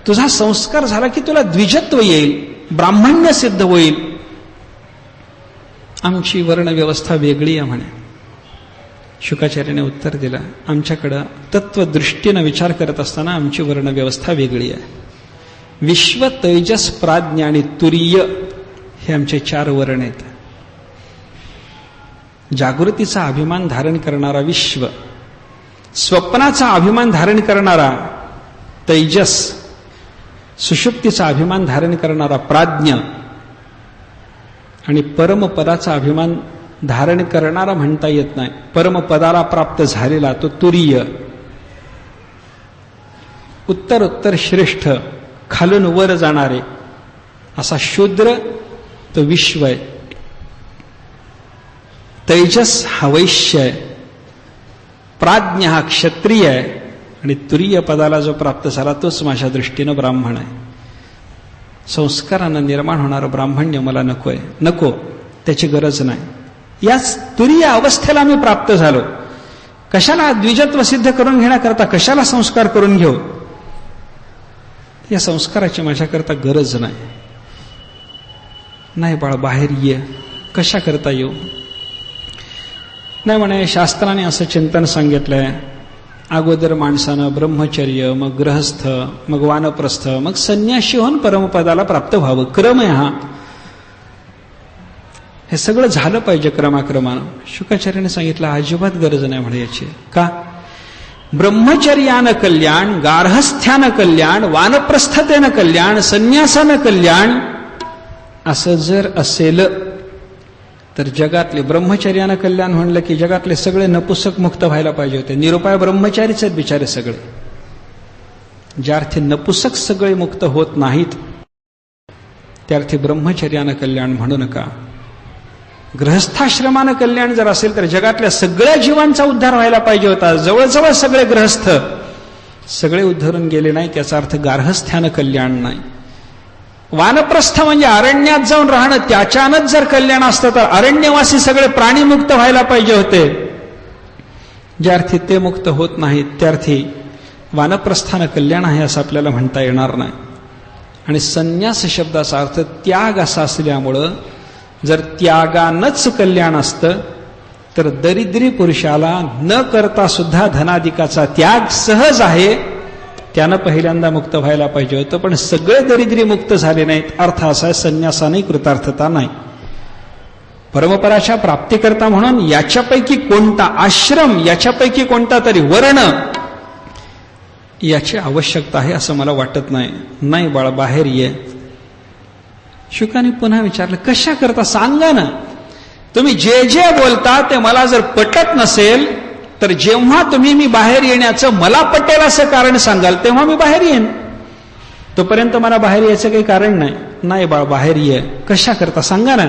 तुझा संस्कार झाला की तुला द्विजत्व येईल, ब्राह्मण्य सिद्ध होईल. आमची वर्णव्यवस्था वेगळी आहे म्हणे. शुकाचार्याने उत्तर दिलं, आमच्याकडं तत्वदृष्टीनं विचार करत असताना आमची वर्णव्यवस्था वेगळी आहे. विश्व, तैजस, प्राज्ञ आणि तुरीय हे आमचे 4 वर्ण आहेत. जागृतीचा अभिमान धारण करणारा विश्व, स्वप्नाचा अभिमान धारण करणारा तैजस, सुषुप्तीचा अभिमान धारण करणारा प्राज्ञ आणि परमपदाचा अभिमान धारण करणारा म्हणता येत नाही, परमपदाला प्राप्त झालेला तो तुरीय. उत्तरोत्तर श्रेष्ठ, खालून वर जाणारे असा शूद्र तो विश्व आहे. तैजस हा वैश्य आहे, प्राज्ञ हा क्षत्रिय आहे आणि तुरीय पदाला जो प्राप्त झाला तोच माझ्या दृष्टीनं ब्राह्मण आहे. संस्कारानं निर्माण होणारं ब्राह्मण्य मला नकोय, नको, त्याची गरज नाही. याच तुरीय अवस्थेला आम्ही प्राप्त झालो. कशाला द्विजत्व सिद्ध करून घेण्याकरता कशाला संस्कार करून घेऊ? या संस्काराची माझ्याकरता गरज नाही. नाही बाळ, बाहेर ये. कशा करता येऊ? नाही म्हणे, शास्त्राने असं चिंतन सांगितलंय, अगोदर माणसानं ब्रह्मचर्य, मग गृहस्थ, मग वानप्रस्थ, मग संन्याशी होऊन परमपदाला प्राप्त व्हावं. क्रम आहे हा. हे सगळं झालं पाहिजे क्रमाक्रमानं. शुकाचार्याने सांगितलं अजिबात गरज नाही म्हणे याची. का? ब्रह्मचर्यानं कल्याण, गार्हस्थ्यानं कल्याण, वानप्रस्थतेनं कल्याण, संन्यासानं कल्याण असं जर असेल तर जगातले ब्रह्मचर्यानं कल्याण म्हणलं की जगातले सगळे नपुसक मुक्त व्हायला पाहिजे होते. निरुपाय ब्रह्मचारीच आहेत बिचारे सगळे. ज्या अर्थी नपुसक सगळे मुक्त होत नाहीत त्या अर्थी ब्रह्मचर्यानं कल्याण म्हणू नका. गृहस्थाश्रमानं कल्याण जर असेल तर जगातल्या सगळ्या जीवांचा उद्धार व्हायला पाहिजे होता. जवळजवळ सगळे गृहस्थ सगळे उद्धरून गेले नाही, त्याचा अर्थ गार्हस्थ्यानं कल्याण नाही. वानप्रस्थ म्हणजे अरण्यात जाऊन राहणं, त्याच्यानंच जर कल्याण असतं तर अरण्यवासी सगळे प्राणी मुक्त व्हायला पाहिजे होते. ज्या अर्थी ते मुक्त होत नाहीत त्या अर्थी वानप्रस्थानं कल्याण आहे असं आपल्याला म्हणता येणार नाही. आणि संन्यास शब्दाचा अर्थ त्याग असा असल्यामुळं जर त्यागानंच कल्याण असतं तर दरिद्री पुरुषाला न करता सुद्धा धनाधिकाचा त्याग सहज आहे, त्यानं पहिल्यांदा मुक्त व्हायला पाहिजे होतं. पण सगळे दरिद्री मुक्त झाले नाहीत. अर्थ असा आहे, संन्यासाने कृतार्थता नाही. परमपराच्या प्राप्तीकरता म्हणून याच्यापैकी कोणता आश्रम, याच्यापैकी कोणता तरी वर्ण याची आवश्यकता आहे असं मला वाटत नाही. नाही बाळा, बाहेर ये. शुकाने पुन्हा विचारलं, कशा करता सांगा ना. तुम्ही जे जे बोलता ते मला जर पटत नसेल तर जेव्हा तुम्ही मी बाहेर येण्याचं मला पटेल असं कारण सांगाल तेव्हा मी बाहेर येईन. तोपर्यंत मला बाहेर यायचं काही कारण नाही. नाही बाळ, बाहेर ये. कशा करता सांगा ना.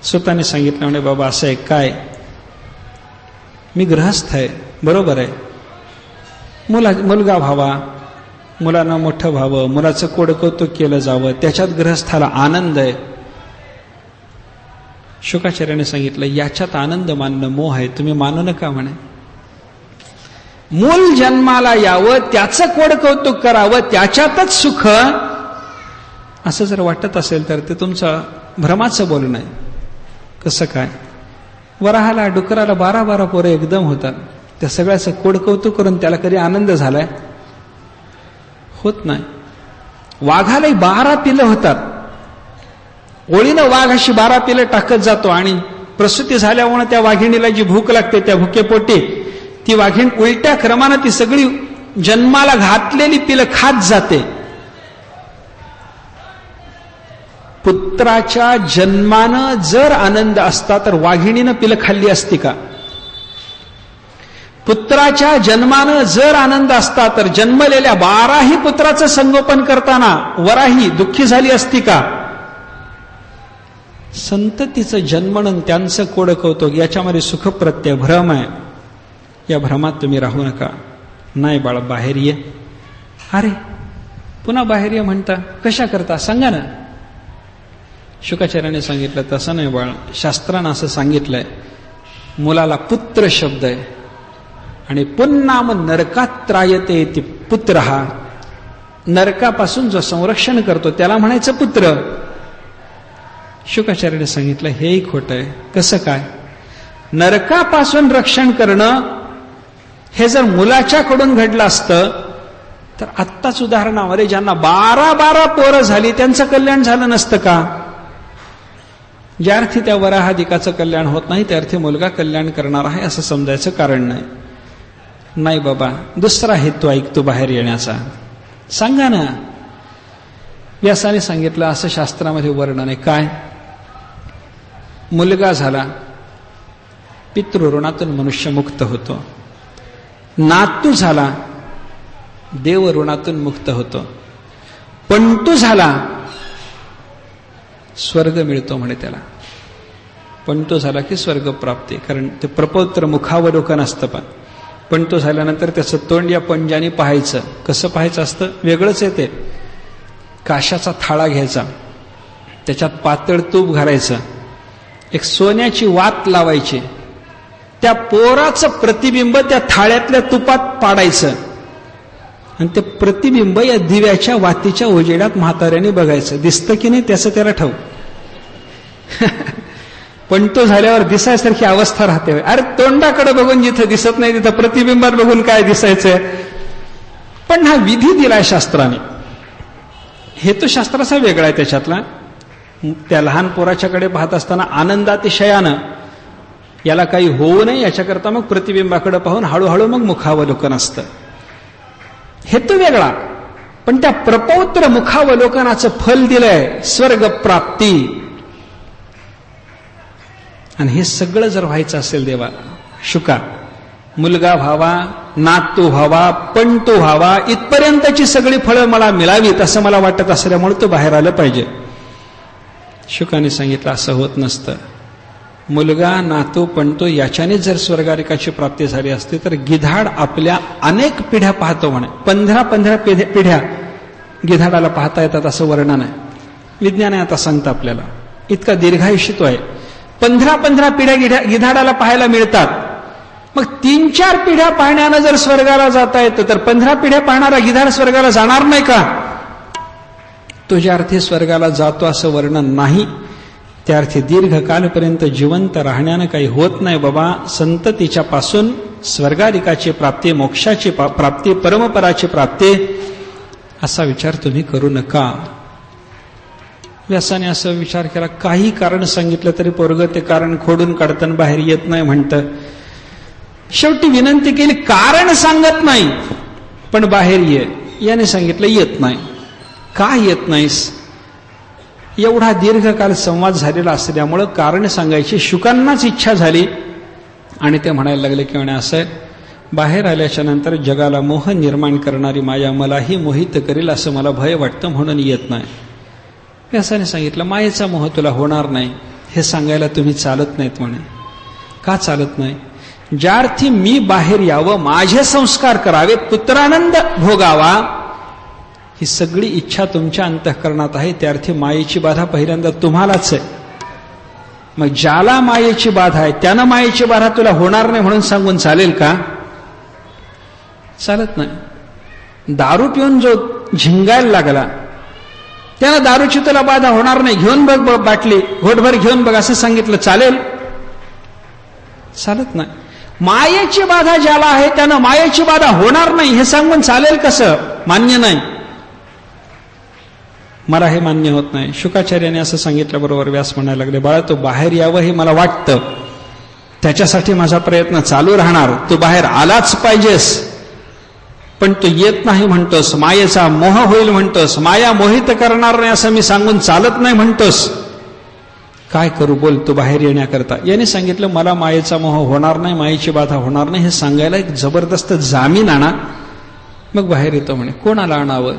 स्वतःने सांगितलं म्हणे, बाबा असं आहे, काय, मी गृहस्थ आहे, बरोबर आहे. मुलगा व्हावा, मुलांना मोठं व्हावं, मुलाचं कोडकौतुक केलं जावं, त्याच्यात गृहस्थाला आनंद आहे. शुकाचार्याने सांगितलं, याच्यात आनंद मानणं मोह आहे, तुम्ही मानू नका म्हणे. मूल जन्माला यावं, त्याचं कोडकौतुक करावं, त्याच्यातच सुख असं जर वाटत असेल तर ते तुमचं भ्रमाचं बोलणं आहे. कसं काय? वराहाला, डुकराला 12-12 पोरं एकदम होतात, त्या सगळ्याचं कोडकौतुक करून त्याला कधी आनंद झालाय? होत नाही. वाघालाही 12 पिलं होतात. ओळीनं वाघ अशी 12 पिलं टाकत जातो आणि प्रसूती झाल्यामुळे त्या वाघिणीला जी भूक लागते त्या भुकेपोटी ती वाघीण उलट्या क्रमानं ती सगळी जन्माला घातलेली पिलं खात जाते. पुत्राच्या जन्मानं जर आनंद असता तर वाघिणीनं पिलं खाल्ली असती का? पुत्राच्या जन्मानं जर आनंद असता तर जन्मलेल्या 12ही पुत्राचं संगोपन करताना वराही दुःखी झाली असती का? संततीचं जन्मन, त्यांचं कोडकौतुक, याच्यामध्ये सुखप्रत्यय भ्रम आहे. या भ्रमात तुम्ही राहू नका. नाही बाळा, बाहेर ये. अरे पुन्हा बाहेर ये म्हणता, कशा करता सांगा ना. शुकाचार्याने सांगितलं, तसं नाही बाळ, शास्त्रानं असं सांगितलंय, मुलाला पुत्र शब्द आहे आणि पुन्नाम नरकात त्रायते ती पुत्र हा. नरकापासून जो संरक्षण करतो त्याला म्हणायचं पुत्र. शुकाचार्याने सांगितलं हेही खोटं आहे. कसं काय? नरकापासून रक्षण करणं हे जर मुलाच्याकडून घडलं असतं तर आत्ताच उदाहरणामध्ये ज्यांना 12 पोरं झाली त्यांचं कल्याण झालं नसतं का? ज्या अर्थी त्या वराहादिकाचं कल्याण होत नाही त्या अर्थी मुलगा कल्याण करणार आहे असं समजायचं कारण नाही. नाही बाबा, दुसरा हेतू ऐकतो बाहेर येण्याचा. सांगा ना. व्यासाने सांगितलं असं शास्त्रामध्ये वर्णन आहे. काय? मुलगा झाला, पितृऋणातून मनुष्य मुक्त होतो. नातू झाला, देव ऋणातून मुक्त होतो. पंटू झाला, स्वर्ग मिळतो म्हणे त्याला. पंटू झाला की स्वर्ग प्राप्ती. कारण ते प्रपौत्र मुखावलोकन असतं. पण तो झाल्यानंतर त्याचं तोंड या पंजाने पाहायचं. कसं पाहायचं असतं? वेगळंच येते. काशाचा थाळा घ्यायचा, त्याच्यात पातळ तूप घालायचं, एक सोन्याची वात लावायची, त्या पोराचं प्रतिबिंब त्या थाळ्यातल्या तुपात पाडायचं आणि ते प्रतिबिंब या दिव्याच्या वातीच्या उजेडात म्हाताऱ्याने बघायचं. दिसतं की नाही त्याचं त्याला ठाऊक. पण तो झाल्यावर दिसायसारखी अवस्था राहते. अरे तोंडाकडे बघून जिथं दिसत नाही तिथं प्रतिबिंबात बघून काय दिसायचं? पण हा विधी दिलाय शास्त्राने. हेतू शास्त्राचा वेगळा आहे त्याच्यातला. त्या लहान पोराच्याकडे पाहत असताना आनंदातिशयानं याला काही होऊ नये याच्याकरता मग प्रतिबिंबाकडे पाहून हळूहळू मग मुखावलोकन असतं. हेतू वेगळा. पण त्या प्रपौत्र मुखावलोकनाचं फल दिलंय स्वर्ग प्राप्ती. आणि हे सगळं जर व्हायचं असेल देवाला, शुका, मुलगा व्हावा, नातू व्हावा, पंटू व्हावा, इथपर्यंतची सगळी फळं मला मिळावीत असं मला वाटत असल्यामुळे तो बाहेर आलं पाहिजे. शुकाने सांगितलं असं होत नसतं. मुलगा, नातू, पंटू याच्याने जर स्वर्गारिकाची प्राप्ती झाली असती तर गिधाड आपल्या अनेक पिढ्या पाहतो म्हणे. 15 पिढ्या गिधाडाला पाहता येतात असं वर्णन आहे. विज्ञाने आता सांगतं आपल्याला. इतका दीर्घायुषी तो आहे. 15 पिढ्या गिधाडाला पाहायला मिळतात. मग 3-4 पिढ्या पाहण्यानं जर स्वर्गाला जाता येतं तर 15 पिढ्या पाहणारा गिधाड स्वर्गाला जाणार नाही का? तो ज्या अर्थी स्वर्गाला जातो असं वर्णन नाही. त्या अर्थी दीर्घकालपर्यंत जिवंत राहण्यानं काही होत नाही बाबा. संततीच्या पासून स्वर्गारिकाची प्राप्ती, मोक्षाची प्राप्ती, परमपराची प्राप्ती असा विचार तुम्ही करू नका. व्यासाने असं विचार केला. काही कारण सांगितलं तरी पोरगं ते कारण खोडून काढताना बाहेर येत नाही म्हणतं. शेवटी विनंती केली, कारण सांगत नाही पण बाहेर ये. याने सांगितलं येत नाही. का येत नाहीस? एवढा दीर्घकाल संवाद झालेला असल्यामुळं कारण सांगायची शुकांनाच इच्छा झाली आणि ते म्हणायला लागले की म्हणे असं बाहेर आल्याच्या नंतर जगाला मोह निर्माण करणारी माया मलाही मोहित करेल असं मला भय वाटतं म्हणून येत नाही. व्यासाने सांगितलं मायेचा मोह तुला होणार नाही हे सांगायला तुम्ही चालत नाहीत म्हणे. का चालत नाही? ज्या अर्थी मी बाहेर यावं, माझे संस्कार करावे, पुत्रानंद भोगावा, ही सगळी इच्छा तुमच्या अंतःकरणात आहे. त्या अर्थी मायेची बाधा पहिल्यांदा तुम्हालाच आहे. मग ज्याला मायेची बाधा आहे त्यानं मायेची बाधा तुला होणार नाही म्हणून सांगून चालेल का? चालत नाही. दारू पिऊन जो झिंगायला लागला त्याला दारूची तुला बाधा होणार नाही, घेऊन बघ बाटली, घोटभर घेऊन बघ असं सांगितलं चालेल? चालत नाही. मायेची बाधा ज्याला आहे त्यानं मायेची बाधा होणार नाही हे सांगून चालेल कसं? मान्य नाही. मला हे मान्य होत नाही. शुकाचार्याने असं सांगितल्याबरोबर व्यास म्हणायला लागले, बाळा तो बाहेर यावं हे मला वाटतं, त्याच्यासाठी माझा प्रयत्न चालू राहणार. तू बाहेर आलाच पाहिजेस. पण तू येत नाही म्हणतोस, मायेचा मोह होईल म्हणतोस, माया मोहित करणार नाही असं मी सांगून चालत नाही म्हणतोस. काय करू बोल तू बाहेर येण्याकरता? याने सांगितलं मला मायेचा मोह होणार नाही, मायेची बाधा होणार नाही हे सांगायला एक जबरदस्त जामीन आणा, मग बाहेर येतो म्हणे. कोणाला आणावं?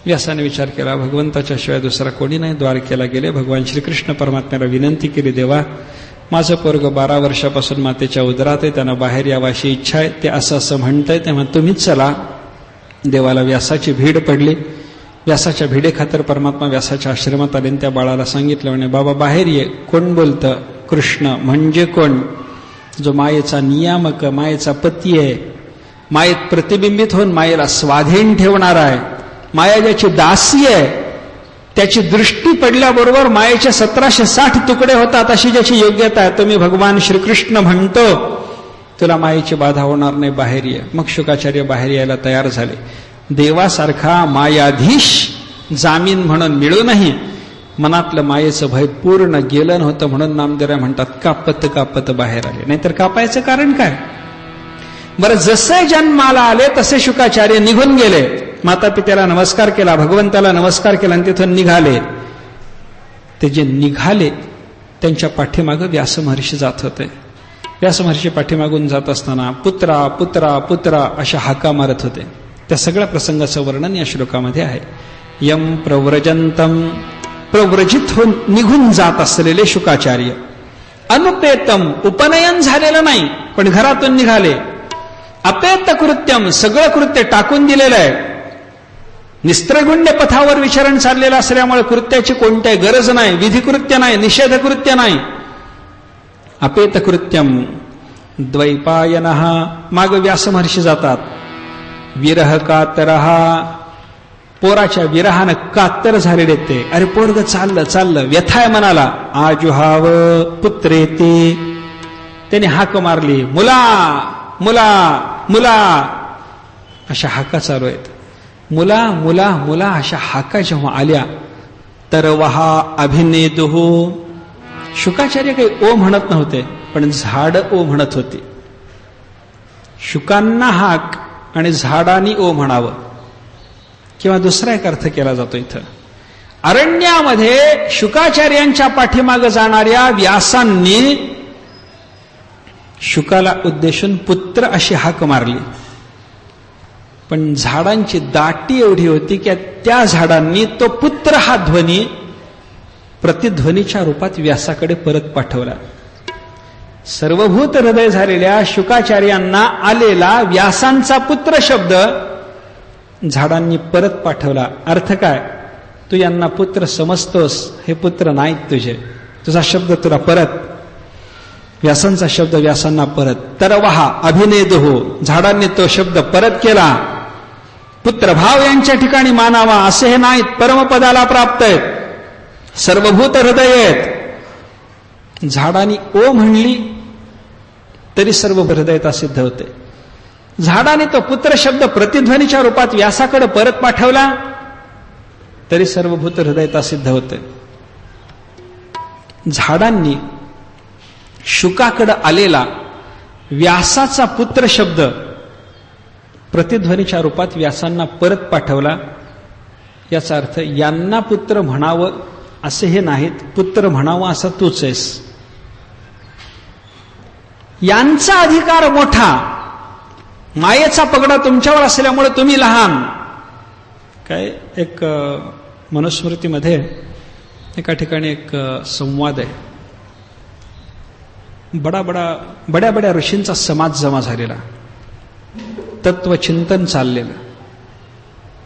व्यासाने विचार केला, भगवंताच्या शिवाय दुसरा कोणी नाही. द्वारकेला गेले. भगवान श्रीकृष्ण परमात्म्याला विनंती केली, देवा माझं पोरग 12 वर्षापासून मातेच्या उदरात आहे, त्यांना बाहेर यावं अशी इच्छा आहे, ते असं असं म्हणतंय, तेव्हा तुम्हीच चला. देवाला व्यासाची भीड पडली. व्यासाच्या भिडेखातर परमात्मा व्यासाच्या आश्रमात आले. त्या बाळाला सांगितलं म्हणे, बाबा बाहेर ये. कोण बोलतं? कृष्ण. म्हणजे कोण? जो मायेचा नियामक, मायेचा पती आहे, मायेत प्रतिबिंबित होऊन मायेला स्वाधीन ठेवणार आहे, माया ज्याची दासी आहे, त्याची दृष्टी पडल्याबरोबर मायेचे 1760 तुकडे होतात अशी ज्याची योग्यता आहे, तो मी भगवान श्रीकृष्ण म्हणतो, तुला मायेची बाधा होणार नाही, बाहेर ये. मग शुकाचार्य बाहेर यायला तयार झाले. देवासारखा मायाधीश जामीन म्हणून मिळूनही मनातलं मायेचं भय पूर्ण गेलं नव्हतं, म्हणून नामदेव म्हणतात कापत कापत बाहेर आले. नाहीतर कापायचं कारण काय? बरं, जसे जन्माला आले तसे शुकाचार्य निघून गेले. माता पित्याला नमस्कार केला, भगवंताला नमस्कार केला आणि तिथून निघाले. ते जे निघाले त्यांच्या पाठीमागं व्यास महर्षी जात होते. व्यास महर्षी पाठीमागून जात असताना पुत्रा पुत्रा पुत्रा अशा हाका मारत होते. त्या सगळ्या प्रसंगाचं वर्णन या श्लोकामध्ये आहे. यम प्रव्रजंतम, प्रव्रजित होऊन निघून जात असलेले शुकाचार्य. अनुपेतम, उपनयन झालेलं नाही पण घरातून निघाले. अपेत कृत्यम, सगळं कृत्य टाकून दिलेलं आहे. निस्त्रगुण्य पथावर विचरण चाललेलं असल्यामुळे कृत्याची कोणत्याही गरज नाही, विधिकृत्य नाही, निषेध कृत्य नाही. अपेत कृत्यम द्वैपायनः, माग व्यास महर्षी जातात. विरह कातरहा, पोराच्या विरहानं कातर झालेले ते. अरे पोरग चाललं चाललं, व्यथाय मनाला. आजुहाव पुत्रेती, त्याने हाक मारली, मुला मुला मुला अशा हाका चालू आहेत. मुला मुला मुला अशा हाका जेव्हा आल्या तर वहा अभिनेदुः, शुकाचार्य काही ओ म्हणत नव्हते पण झाड ओ म्हणत होती. शुकांना हाक आणि झाडांनी ओ म्हणावं, किंवा दुसरा एक अर्थ केला जातो इथं. अरण्यामध्ये शुकाचार्यांच्या पाठीमागे जाणाऱ्या व्यासांनी शुकाला उद्देशून पुत्र अशी हाक मारली, पण झाडांची दाटी एवढी होती की त्या झाडांनी तो पुत्र हा ध्वनी प्रतिध्वनीच्या रूपात व्यासाकडे परत पाठवला. सर्वभूत हृदय झालेल्या शुकाचार्यांना आलेला व्यासांचा पुत्र शब्द झाडांनी परत पाठवला. अर्थ काय? तू यांना पुत्र समजतोस, हे पुत्र नाहीत तुझे, तुझा शब्द तुला परत. व्यासांचा शब्द व्यासांना परत. तरवहा अभिनेदुः, झाडांनी तो शब्द परत केला. पुत्रभाव यांच्या ठिकाणी मानावा असे हे नाहीत, परमपदाला प्राप्त आहेत, सर्वभूत हृदय आहेत. झाडांनी ओ म्हणली तरी सर्व हृदयता सिद्ध होते. झाडाने तो पुत्र शब्द प्रतिध्वनीच्या रूपात व्यासाकडे परत पाठवला तरी सर्वभूत हृदयता सिद्ध होते. झाडांनी शुकाकडे आलेला व्यासाचा पुत्र शब्द प्रतिध्वनीच्या रूपात व्यासांना परत पाठवला. याचा अर्थ यांना पुत्र म्हणावं असे हे नाहीत, पुत्र म्हणावं असं तूच आहेस. यांचा अधिकार मोठा, मायेचा पगडा तुमच्यावर असल्यामुळे तुम्ही लहान. काय एक मनुस्मृतीमध्ये एका ठिकाणी एक संवाद आहे. बड्या बड्या ऋषींचा समाज जमा झालेला, तत्वचिंतन चाललेलं.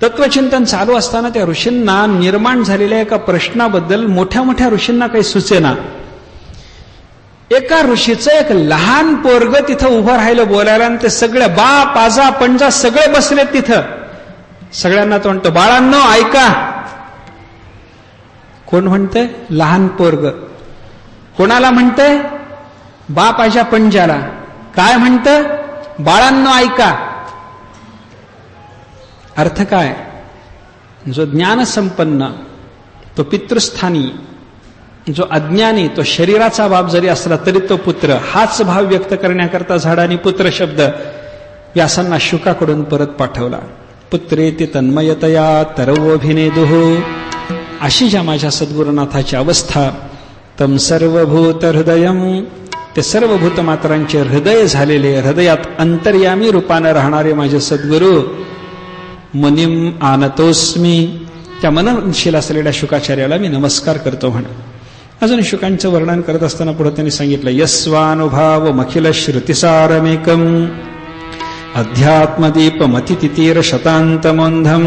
तत्वचिंतन चालू असताना त्या ऋषींना निर्माण झालेल्या एका प्रश्नाबद्दल मोठ्या मोठ्या ऋषींना काही सुचेना. एका ऋषीचं एक लहान पोरग तिथं उभं राहिलं बोलायला, आणि ते सगळे बाप आजा पणजा सगळे बसले तिथं. सगळ्यांना तो म्हणतो, बाळांनो ऐका. कोण म्हणतंय? लहान पोरग. कोणाला म्हणतंय? बाप आजा पणजाला. काय म्हणतं? बाळांनो ऐका. अर्थ काय? जो ज्ञानसंपन्न तो पितृस्थानी, जो अज्ञानी तो शरीराचा बाप जरी असला तरी तो पुत्र, हाच भाव व्यक्त करण्याकरता झाडाने पुत्र शब्द व्यासांना शुकाकडून परत पाठवला. पुत्रेति तन्मयतया तरवोभिनेदुः, अशी ज्या माझ्या सद्गुरुनाथाची अवस्था. तम सर्वभूत हृदयम, ते सर्व भूतमात्रांचे हृदय झालेले, हृदयात अंतर्यामी रूपाने राहणारे माझे सद्गुरु मुनिम आनतोस्मी, त्या मननशील असलेल्या शुकाचार्याला मी नमस्कार करतो म्हणे. अजून शुकांचं वर्णन करत असताना पुढे त्यांनी सांगितलं, यस्वानुभावमखिल श्रुतिसारमेकम अध्यात्मदीपमतितितीर शतान्तमोन्धम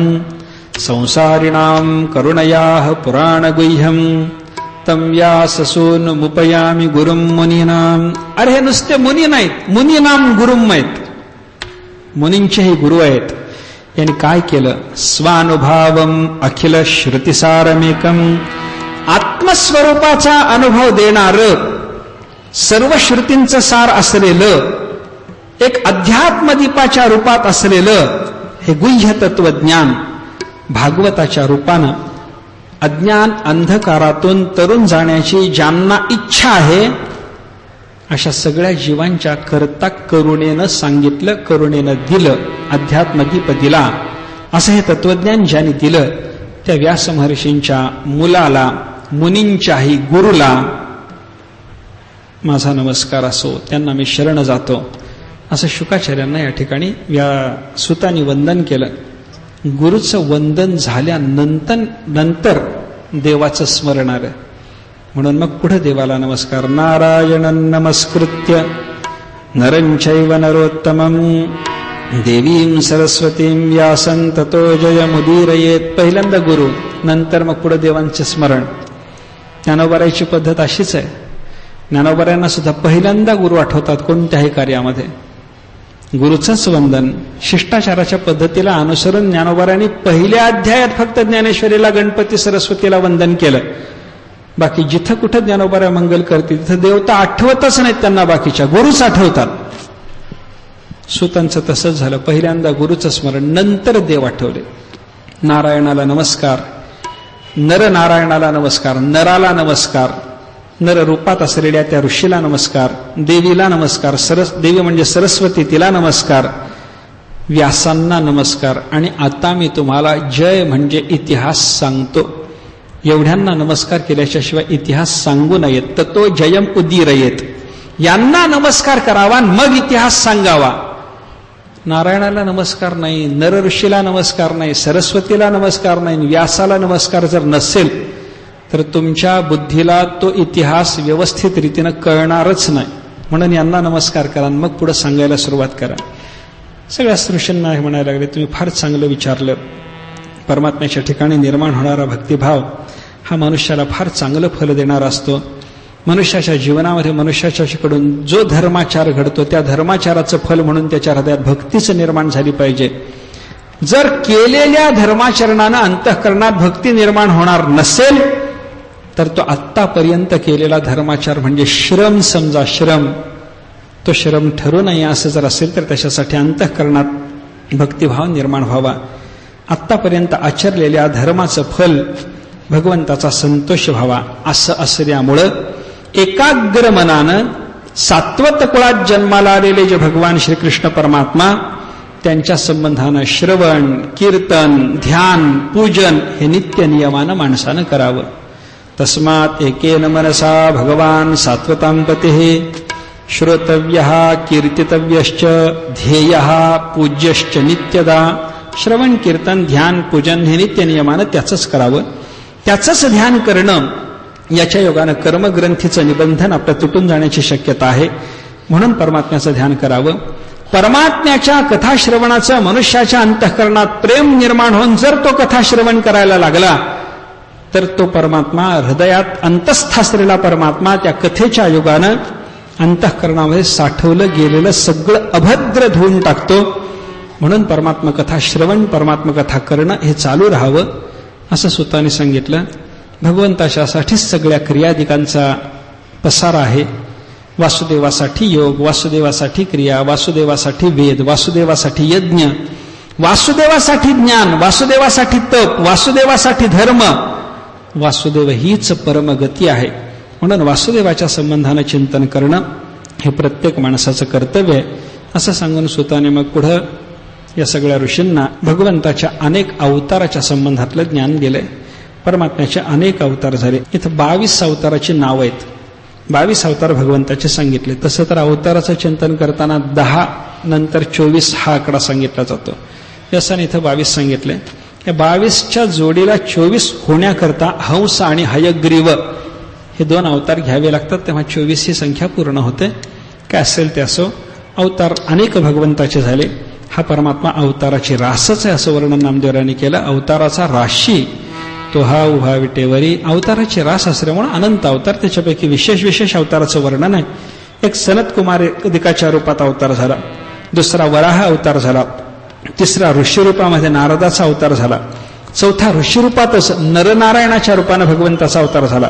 संसारिणां करुणयाः पुराणगुह्यम तम व्याससूनुमुपयामि गुरुं मुनीनाम. अरे हे नुसते मुनी नाहीत, मुनीनाम गुरुम आहेत, मुनींचेही गुरु आहेत. यांनी काय केलं? स्वानुभावम अखिल श्रुतिसारमेकम, आत्मस्वरूपाचा अनुभव देणारं, सर्व श्रुतींचं सार असलेलं, एक अध्यात्मदीपाच्या रूपात असलेलं हे गुह्य तत्वज्ञान भागवताच्या रूपानं अज्ञान अंधकारातून तरुण जाण्याची ज्यांना इच्छा आहे अशा सगळ्या जीवांच्या करता करुणेनं सांगितलं, करुणेनं दिलं, अध्यात्मदीप दिला. असं हे तत्वज्ञान ज्यांनी दिलं त्या व्यास महर्षींच्या मुलाला, मुनींच्याही गुरुला माझा नमस्कार असो, त्यांना मी शरण जातो, असं शुकाचार्यांना या ठिकाणी सुतांनी वंदन केलं. गुरुचं वंदन झाल्यानंतर देवाचं स्मरण आलं. म्हणून मग पुढे देवाला नमस्कार. नारायणं नमस्कृत्य नरं चैव नरोत्तमं देवीं सरस्वतीं व्यासं ततो जयमुदीरयेत. पहिल्यांदा गुरु, नंतर मग पुढे देवांचे स्मरण. ज्ञानोबारायची पद्धत अशीच आहे. ज्ञानोबारायांना सुद्धा पहिल्यांदा गुरु आठवतात कोणत्याही कार्यामध्ये. गुरुचंच वंदन. शिष्टाचाराच्या पद्धतीला अनुसरून ज्ञानोबारायांनी पहिल्या अध्यायात फक्त ज्ञानेश्वरीला, गणपती, सरस्वतीला वंदन केलं. बाकी जिथं कुठं ज्ञानोबाराय मंगल करतील तिथं देवता आठवतच नाहीत त्यांना, बाकीच्या गुरुच आठवतात. सुतांचं तसंच झालं. पहिल्यांदा गुरुचं स्मरण, नंतर देव आठवले. नारायणाला नमस्कार, नर नारायणाला नमस्कार, नराला नमस्कार, नर रूपात असलेल्या त्या ऋषीला नमस्कार, देवीला नमस्कार, देवी म्हणजे सरस्वती, तिला नमस्कार, व्यासांना नमस्कार. आणि आता मी तुम्हाला जय म्हणजे इतिहास सांगतो. एवढ्यांना नमस्कार केल्याच्या शिवाय इतिहास सांगू नयेत. ततो जयम उदीरयेत. यांना नमस्कार करावा, मग इतिहास सांगावा. नारायणाला नमस्कार नाही, नर ऋषीला नमस्कार नाही, सरस्वतीला नमस्कार नाही, व्यासाला नमस्कार जर नसेल तर तुमच्या बुद्धीला तो इतिहास व्यवस्थित रीतीनं कळणारच नाही. म्हणून यांना नमस्कार करा, मग पुढे सांगायला सुरुवात करा. सगळ्या ऋषींना हे म्हणायला लागले, तुम्ही फार चांगलं विचारलं. परमात्म्याच्या ठिकाणी निर्माण होणारा भक्तिभाव हा मनुष्याला फार चांगलं फल देणारा असतो. मनुष्याच्या जीवनामध्ये मनुष्याच्याकडून जो धर्माचार घडतो त्या धर्माचाराचं फल म्हणून त्याच्या हृदयात भक्तीच निर्माण झाली पाहिजे. जर केलेल्या धर्माचरणानं अंतःकरणात भक्ती निर्माण होणार नसेल तर तो आत्तापर्यंत केलेला धर्माचार म्हणजे श्रम समजा, श्रम, तो श्रम ठरू नये. असं जर असेल तर त्याच्यासाठी अंतःकरणात भक्तिभाव निर्माण व्हावा. आत्तापर्यंत आचरलेल्या धर्माचं फल भगवंताचा संतोष व्हावा. असं असल्यामुळं एकाग्र मनानं सात्वत कुळात जन्माला आलेले जे भगवान श्रीकृष्ण परमात्मा त्यांच्या संबंधानं श्रवण, कीर्तन, ध्यान, पूजन हे नित्य नियमानं माणसानं करावं. तस्मात् एकेन मनसा भगवान सात्वतां पतिः श्रोतव्यः कीर्तितव्यश्च ध्येयः पूज्यश्च नित्यदा. श्रवण, कीर्तन, ध्यान, पूजन हे नित्य नियमानं त्याचंच करावं. त्याचंच ध्यान करणं याच्या योगानं कर्मग्रंथीचं निबंधन आपलं तुटून जाण्याची शक्यता आहे. म्हणून परमात्म्याचं ध्यान करावं. परमात्म्याच्या कथाश्रवणाचं मनुष्याच्या अंतःकरणात प्रेम निर्माण होऊन जर तो कथाश्रवण करायला लागला तर तो परमात्मा हृदयात अंतस्थ असलेला परमात्मा त्या कथेच्या योगानं अंतःकरणामध्ये साठवलं गेलेलं सगळं अभद्र धुवून टाकतो. म्हणून परमात्मा कथा श्रवण, परमात्मा कथा करणं हे चालू राहावं असं सुतांनी सांगितलं. भगवंताच्यासाठीच सगळ्या क्रियादिकांचा पसारा आहे. वासुदेवासाठी योग, वासुदेवासाठी क्रिया, वासुदेवासाठी वेद, वासुदेवासाठी यज्ञ, वासुदेवासाठी ज्ञान, वासुदेवासाठी तप, वासुदेवासाठी धर्म. वासुदेव हीच परमगती आहे. म्हणून वासुदेवाच्या संबंधानं चिंतन करणं हे प्रत्येक माणसाचं कर्तव्य आहे असं सांगून सुताने मग पुढं या सगळ्या ऋषींना भगवंताच्या अनेक अवताराच्या संबंधातलं ज्ञान दिलंय. परमात्म्याचे अनेक अवतार झाले. इथं 22 अवताराची नावं आहेत. 22 अवतार भगवंताचे सांगितले. तसं तर अवताराचं चिंतन करताना 10 नंतर 24 हा आकडा सांगितला जातो. यासाठी इथं 22 सांगितले. या 22च्या जोडीला 24 होण्याकरता हंस आणि हयग्रीव हे 2 अवतार घ्यावे लागतात. तेव्हा 24 ही संख्या पूर्ण होते. काय असेल ते असो, अवतार अनेक भगवंताचे झाले. हा परमात्मा अवताराची रासच आहे असं वर्णन नामदेवरायांनी केलं. अवताराचा राशी तो हा उभा विटेवरी. अवताराची रास असल्यामुळे अनंत अवतार, त्याच्यापैकी विशेष अवताराचं वर्णन आहे. एक सनत कुमार दिकाच्या रूपात अवतार झाला, दुसरा वराह अवतार झाला, तिसरा ऋषीरूपामध्ये नारदाचा अवतार झाला. चौथा ऋषीरूपातच नरनारायणाच्या रूपानं भगवंताचा अवतार झाला.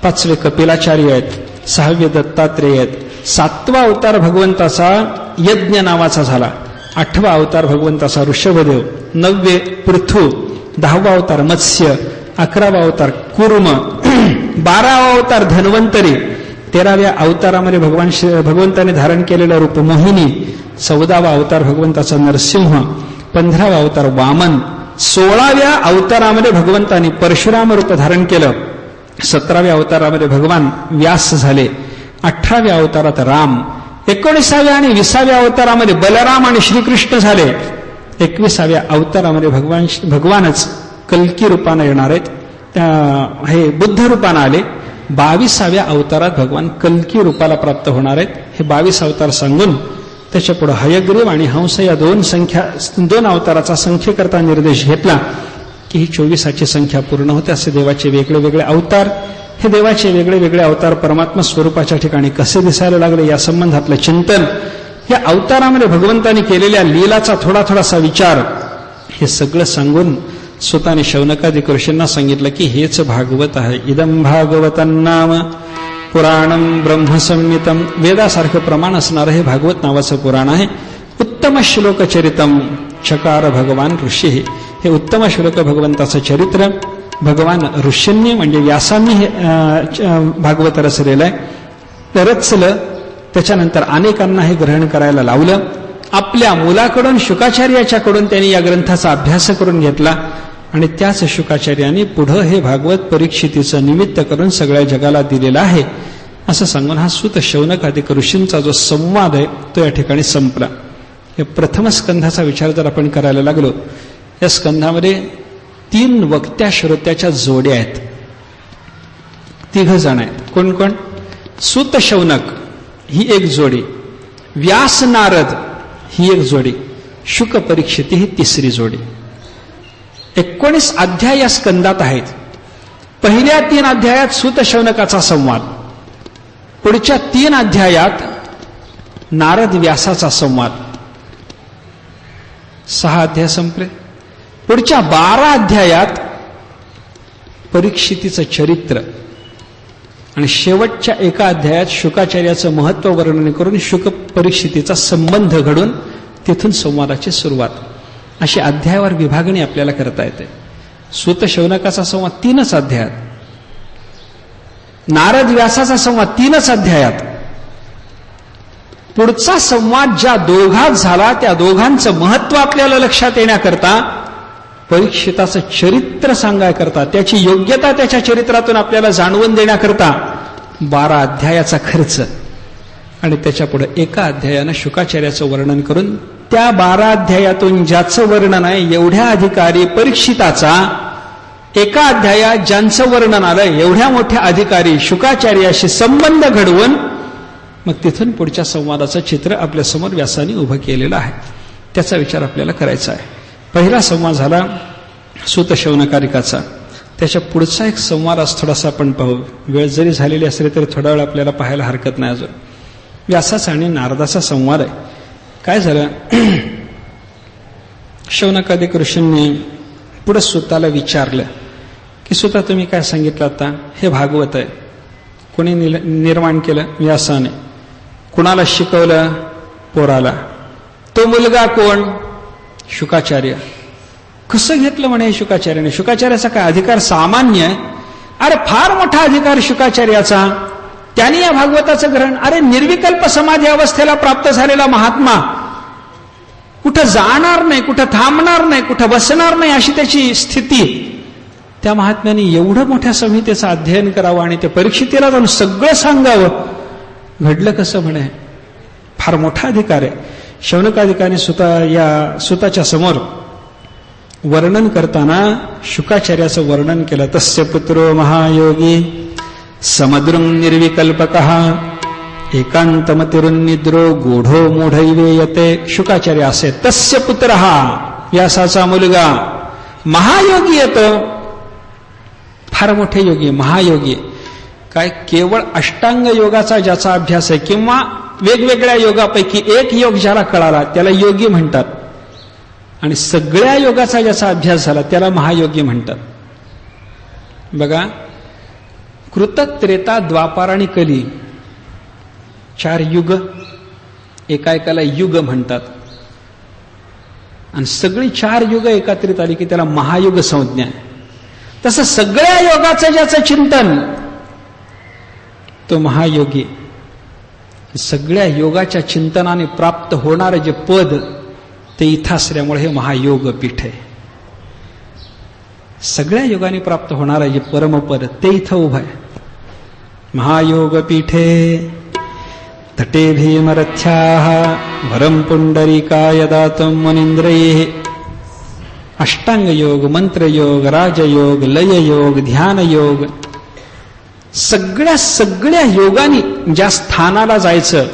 पाचवे कपिलाचार्य आहेत. सहावे दत्तात्रेय आहेत. सातवा अवतार भगवंताचा यज्ञ नावाचा झाला. आठवा अवतार भगवंताचा ऋषभदेव. नववे पृथू. 10वा अवतार मत्स्य. 11वा अवतार कूर्म. 12वा अवतार धन्वंतरी. 13व्या अवतारामध्ये भगवंताने धारण केलेलं रूप मोहिनी. 14वा अवतार भगवंताचा नरसिंह. 15वा अवतार वामन. 16व्या अवतारामध्ये भगवंताने परशुराम रूप धारण केलं. 17व्या अवतारामध्ये भगवान व्यास झाले. 18व्या अवतारात राम. 19व्या आणि 20व्या अवतारामध्ये बलराम आणि श्रीकृष्ण झाले. 21व्या अवतारामध्ये भगवानच कल्की रूपानं येणार आहेत. हे बुद्ध रूपानं आले. 22व्या अवतारात भगवान कल्की रूपाला प्राप्त होणार आहेत. हे 22 अवतार सांगून त्याच्या पुढे हयग्रीव आणि हंस या दोन अवताराचा संख्येकरता निर्देश घेतला की ही 24ची संख्या पूर्ण होते. असे देवाचे वेगळे वेगळे अवतार. हे देवाचे वेगळे वेगळे अवतार परमात्मा स्वरूपाच्या ठिकाणी कसे दिसायला लागले या संबंधातलं चिंतन, या अवतारामध्ये भगवंतांनी केलेल्या लीलाचा थोडासा विचार, हे सगळं सांगून स्वतःने शौनकादिक ऋषींना सांगितलं की हेच भागवत आहे. इदं भागवतन्नाम पुराणं ब्रह्मसंहितं. वेदासारखं प्रमाण असणारं हे भागवत नावाचं पुराण आहे. उत्तम श्लोकचरितम चकार भगवान ऋषी. हे उत्तम श्लोक भगवंताचं चरित्र भगवान ऋषींनी म्हणजे व्यासांनी हे भागवत रचलेलं आहे. रचलं त्याच्यानंतर अनेकांना हे ग्रहण करायला लावलं. आपल्या मुलाकडून शुकाचार्याच्याकडून त्यांनी या ग्रंथाचा अभ्यास करून घेतला आणि त्याच शुकाचार्याने पुढं हे भागवत परीक्षितीचं निमित्त करून सगळ्या जगाला दिलेलं आहे. असं सांगून हा सूत शौनकादिक ऋषींचा जो संवाद आहे तो या ठिकाणी संपला. या प्रथम स्कंधाचा विचार जर आपण करायला लागलो, या स्कंधामध्ये 3 वक्त्या श्रोत्याच्या जोड्या आहेत. 3 जण आहेत. कोण कोण? सूत शौनक ही एक जोडी, व्यास नारद ही एक जोडी, शुक परीक्षिती ही तिसरी जोडी. 19 अध्याय या स्कंदात आहेत. पहिल्या 3 अध्यायात सूत शौनकाचा संवाद, पुढच्या 3 अध्यायात नारद व्यासाचा संवाद. 6 अध्याय संपले. पुढच्या 12 अध्यायात परीक्षितीचं चरित्र आणि शेवटच्या 1 अध्यायात शुकाचार्याचं महत्व वर्णन करून शुक परीक्षितीचा संबंध घडून तिथून संवादाची सुरुवात. अशी अध्यायावर विभागणी आपल्याला करता येते. सूत शौनकाचा संवाद 3च अध्यायात, नारद व्यासाचा संवाद 3च अध्यायात. पुढचा संवाद ज्या दोघात झाला त्या दोघांचं महत्व आपल्याला लक्षात येण्याकरता, परीक्षिताचं चरित्र सांगायकरता, त्याची योग्यता त्याच्या चरित्रातून आपल्याला जाणवून देण्याकरता 12 अध्यायाचा खर्च आणि त्याच्या पुढे 1 अध्यायानं शुकाचार्याचं वर्णन करून त्या 12 अध्यायातून ज्याचं वर्णन आहे एवढ्या अधिकारी परीक्षिताचा 1 अध्यायात ज्यांचं वर्णन आलं एवढ्या मोठ्या अधिकारी शुकाचार्याशी संबंध घडवून मग तिथून पुढच्या संवादाचं चित्र आपल्यासमोर व्यासाने उभं केलेलं आहे. त्याचा विचार आपल्याला करायचा आहे. पहिला संवाद झाला सूत शौनकादिकाचा. त्याच्या पुढचा एक संवाद आज थोडासा आपण पाहू. वेळ जरी झालेली असली तरी थोडा वेळ आपल्याला पाहायला हरकत नाही. अजून व्यासाचा आणि नारदाचा संवाद आहे. काय झालं, शौनकादिक ऋषींनी पुढे सुताला विचारलं की सुता तुम्ही काय सांगितलं आता, हे भागवत आहे, कोणी निर्माण केलं? व्यासाने. कुणाला शिकवलं? पोराला. तो मुलगा कोण? शुकाचार्य. कसं घेतलं म्हणे शुकाचार्याने? शुकाचार्याचा काय अधिकार सामान्य आहे? अरे फार मोठा अधिकार शुकाचार्याचा. त्याने या भागवताचं ग्रहण, अरे निर्विकल्प समाधी अवस्थेला प्राप्त झालेला महात्मा, कुठं जाणार नाही, कुठं थांबणार नाही, कुठं बसणार नाही अशी त्याची स्थिती. त्या महात्म्याने एवढं मोठ्या संहितेचं अध्ययन करावं आणि ते परीक्षितीला जाऊन सगळं सांगावं. घडलं कसं म्हणे? फार मोठा अधिकार आहे. शौनकादिकाने सुताच्या समोर वर्णन करताना शुकाचार्याचं वर्णन केलं. तस्य पुत्रो महायोगी समद्रुंग निर्विकल्पकः एकांतमतिरुन्निद्रो गूढो मूढैवे यते. शुकाचार्य असे तस्य पुत्र, हा व्यासाचा मुलगा महायोगी येतो. फार मोठे योगी, महायोगी. काय केवळ अष्टांग योगाचा ज्याचा अभ्यास आहे किंवा वेगवेगळ्या योगापैकी एक योग ज्याला कळाला त्याला योगी म्हणतात. आणि सगळ्या योगाचा ज्याचा अभ्यास झाला त्याला महायोगी म्हणतात. बघा, कृत, त्रेता, द्वापार आणि कली 4 युग, एकाएकाला युग म्हणतात. आणि सगळी 4 युग एकत्रित आली की त्याला महायुग संज्ञा आहे. तसं सगळ्या योगाचं ज्याचं चिंतन तो महायोगी. सगळ्या योगाच्या चिंतनाने प्राप्त होणारं जे पद ते इथं असल्यामुळे हे महायोग पीठ आहे. सगळ्या योगाने प्राप्त होणारं जे परमपद ते इथं उभं आहे. महायोग पीठे तटे भीमरथ्याः वरं पुंडरीकाय दातं मुनींद्रैः. अष्टांग योग, मंत्रयोग, राजयोग, लययोग, ध्यानयोग, सगळ्या योगाने ज्या स्थानाला जायचं,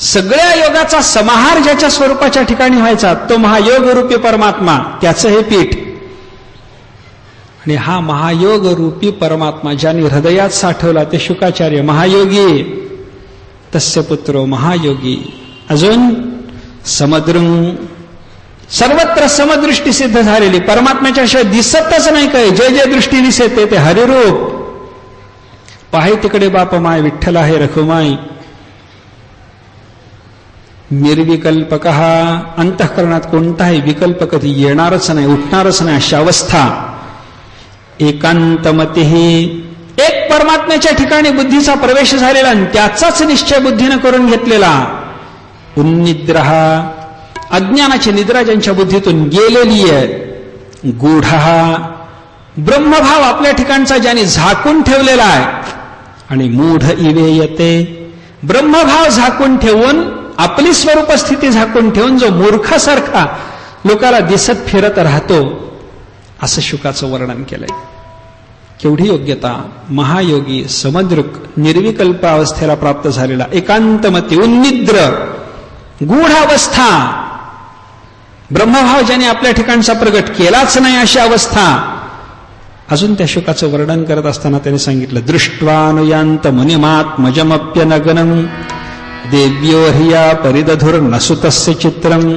सगळ्या योगाचा समाहार ज्याच्या स्वरूपाच्या ठिकाणी व्हायचा तो महायोग रूपी परमात्मा, त्याचं हे पीठ. आणि हा महायोग रूपी परमात्मा ज्याने हृदयात साठवला ते शुकाचार्य महायोगी. तस्य पुत्रो महायोगी. अजून समदृंग, सर्वत्र समदृष्टी सिद्ध झालेली, परमात्म्याच्या शिवाय दिसतच नाही काय. जे जे दृष्टी दिसते ते हरिरूप. पाहे तिकडे बाप माय, विठ्ठल आहे रखुमाई. निर्विकल्पक, अंतःकरणात कोणताही विकल्प कधी येणारच नाही, उठणारच नाही, अशी अवस्था. एकांतमती, एक परमात्म्याच्या ठिकाणी बुद्धीचा प्रवेश झालेला आणि त्याचाच निश्चय बुद्धीनं करून घेतलेला. उन्निद्रः, अज्ञानाची निद्रा ज्यांच्या बुद्धीतून गेलेली आहे. गूढः, ब्रह्मभाव आपल्या ठिकाणचा ज्याने झाकून ठेवलेला आहे. आणि मूढ इवेयते, ब्रह्मभाव झाकून ठेवून, आपली स्वरूप स्थिती झाकून ठेवून जो मूर्खासारखा लोकाला दिसत फिरत राहतो, असं शुकाचं वर्णन केलंय. केवढी योग्यता. महायोगी, समदृक, निर्विकल्प अवस्थेला प्राप्त झालेला. एकांतमती, उन्निद्र, गूढ अवस्था, ब्रह्मभाव ज्याने आपल्या ठिकाणचा प्रगट केलाच नाही अशी अवस्था. अजून त्या शुकाचं वर्णन करत असताना त्याने सांगितलं, दृष्ट्वानुयांत मुनिमात्मजमप्यनगनम देव्यो ह्रिया परिदधुर्नसुतस्य चित्रम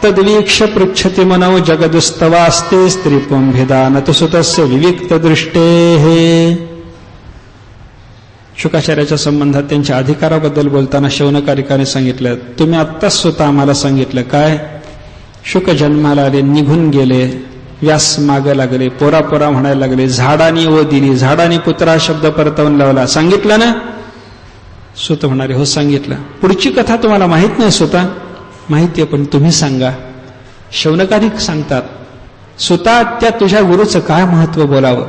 तद्वीक्ष पृच्छति मनौ जगदुस्तवास्ते स्त्रीपुंभिदानतु सुतस्य विविक्त दृष्टेः. शुकाचार्याच्या संबंधात त्यांच्या अधिकाराबद्दल बोलताना शौनकारिकाने सांगितलं, तुम्ही आत्ताच स्वतः आम्हाला सांगितलं काय, शुक जन्माला आले, निघून गेले, व्यास मागं लागले, पोरा म्हणायला लागले, झाडानी ओ दिली, झाडानी पुत्रा शब्द परतवून लावला, सांगितलं ना. सुत म्हणाले, हो सांगितलं. पुढची कथा तुम्हाला माहित नाही स्वतः? माहिती आहे, पण तुम्ही सांगा. शौनकारिक सांगतात, सुता त्या तुझ्या गुरुचं काय महत्व बोलावं.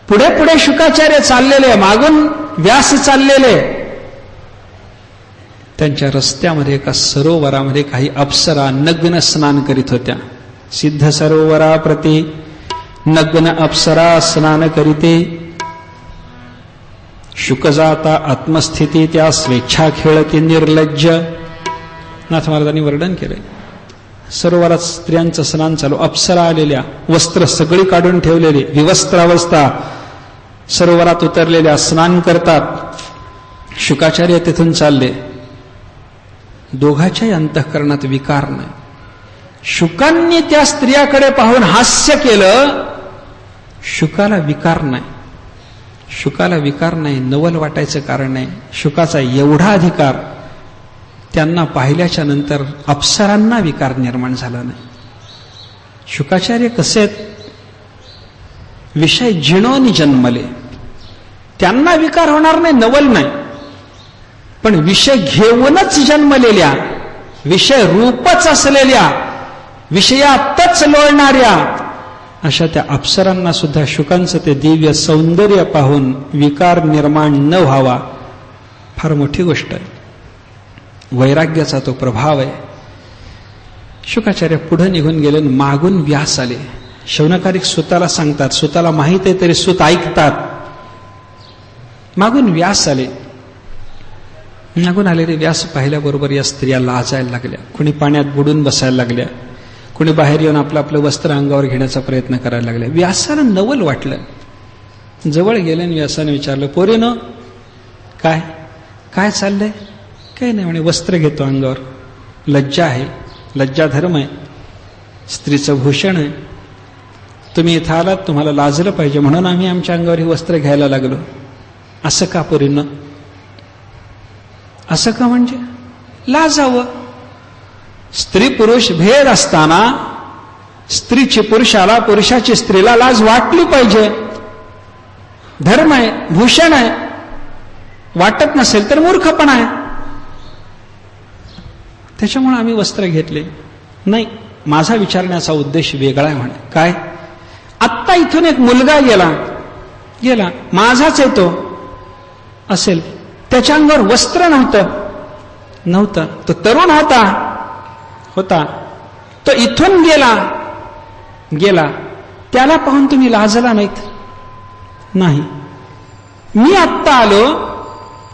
पुढे पुढे शुकाचार्य चाललेले, मागून व्यास चाललेले. त्यांच्या रस्त्यामध्ये एका सरोवरामध्ये काही अप्सरा नग्न स्नान करीत होत्या. सिद्ध सरोवराप्रती नग्न अप्सरा स्नान करीते. शुकजाता आत्मस्थिती त्या स्वेच्छा खेळती निर्लज्ज. नाथ महाराजांनी वर्णन केलंय. सरोवरात स्त्रियांचं स्नान चालू, अप्सरा आलेल्या, वस्त्र सगळी काढून ठेवलेली, विवस्त्रावस्था सरोवरात उतरलेल्या, स्नान करतात. शुकाचार्य तिथून चालले. दोघाच्याही अंतःकरणात विकार नाही. शुकांनी त्या स्त्रियाकडे पाहून हास्य केलं, शुकाला विकार नाही. शुकाला विकार नाही, नवल वाटायचं कारण नाही. शुकाचा एवढा अधिकार, त्यांना पाहिल्याच्या नंतर अप्सरांना विकार निर्माण झाला नाही. शुकाचार्य कसे आहेत, विषय जिणोनी जन्मले, त्यांना विकार होणार नाही, नवल नाही. पण विषय घेऊनच जन्मलेल्या, विषय रूपच असलेल्या, विषयातच लोळणाऱ्या अशा त्या अप्सरांना सुद्धा शुकांचं ते दिव्य सौंदर्य पाहून विकार निर्माण न व्हावा, फार मोठी गोष्ट आहे. वैराग्याचा तो प्रभाव आहे. शुकाचार्य पुढे निघून गेले, मागून व्यास आले. शौनकारिक सुताला सांगतात, सुताला माहित आहे तरी सुत ऐकतात. मागून व्यास आले. मागून आलेले व्यास पाहिल्याबरोबर या स्त्रिया लाजायला लागल्या. कोणी पाण्यात बुडून बसायला लागल्या, कोणी बाहेर येऊन आपलं आपलं वस्त्र अंगावर घेण्याचा प्रयत्न करायला लागले. व्यासाला नवल वाटलं. जवळ गेले आणि व्यासाने विचारलं, पोरीनो काय काय चाललंय? काही नाही म्हणे, वस्त्र घेतो अंगावर. लज्जा आहे, लज्जा धर्म आहे, स्त्रीचं भूषण आहे. तुम्ही इथं आलात, तुम्हाला लाजलं पाहिजे म्हणून आम्ही आमच्या अंगावर ही वस्त्र घ्यायला लागलो. असं का पोरींनो? असं का म्हणजे? लाजावं. स्त्री पुरुष भेद असताना स्त्रीची पुरुषाला, पुरुषाची स्त्रीला लाज वाटली पाहिजे. धर्म आहे, भूषण आहे. वाटत नसेल तर मूर्खपणा आहे. त्याच्यामुळे आम्ही वस्त्र घेतले नाही. माझा विचारण्याचा उद्देश वेगळा आहे. म्हणे काय? आत्ता इथून एक मुलगा गेला माझाच येतो असेल, त्याच्या अंगावर वस्त्र नव्हतं, तो तरुण होता, तो इथून गेला, त्याला पाहून तुम्ही लाजला नाहीत? नाही. मी आत्ता आलो,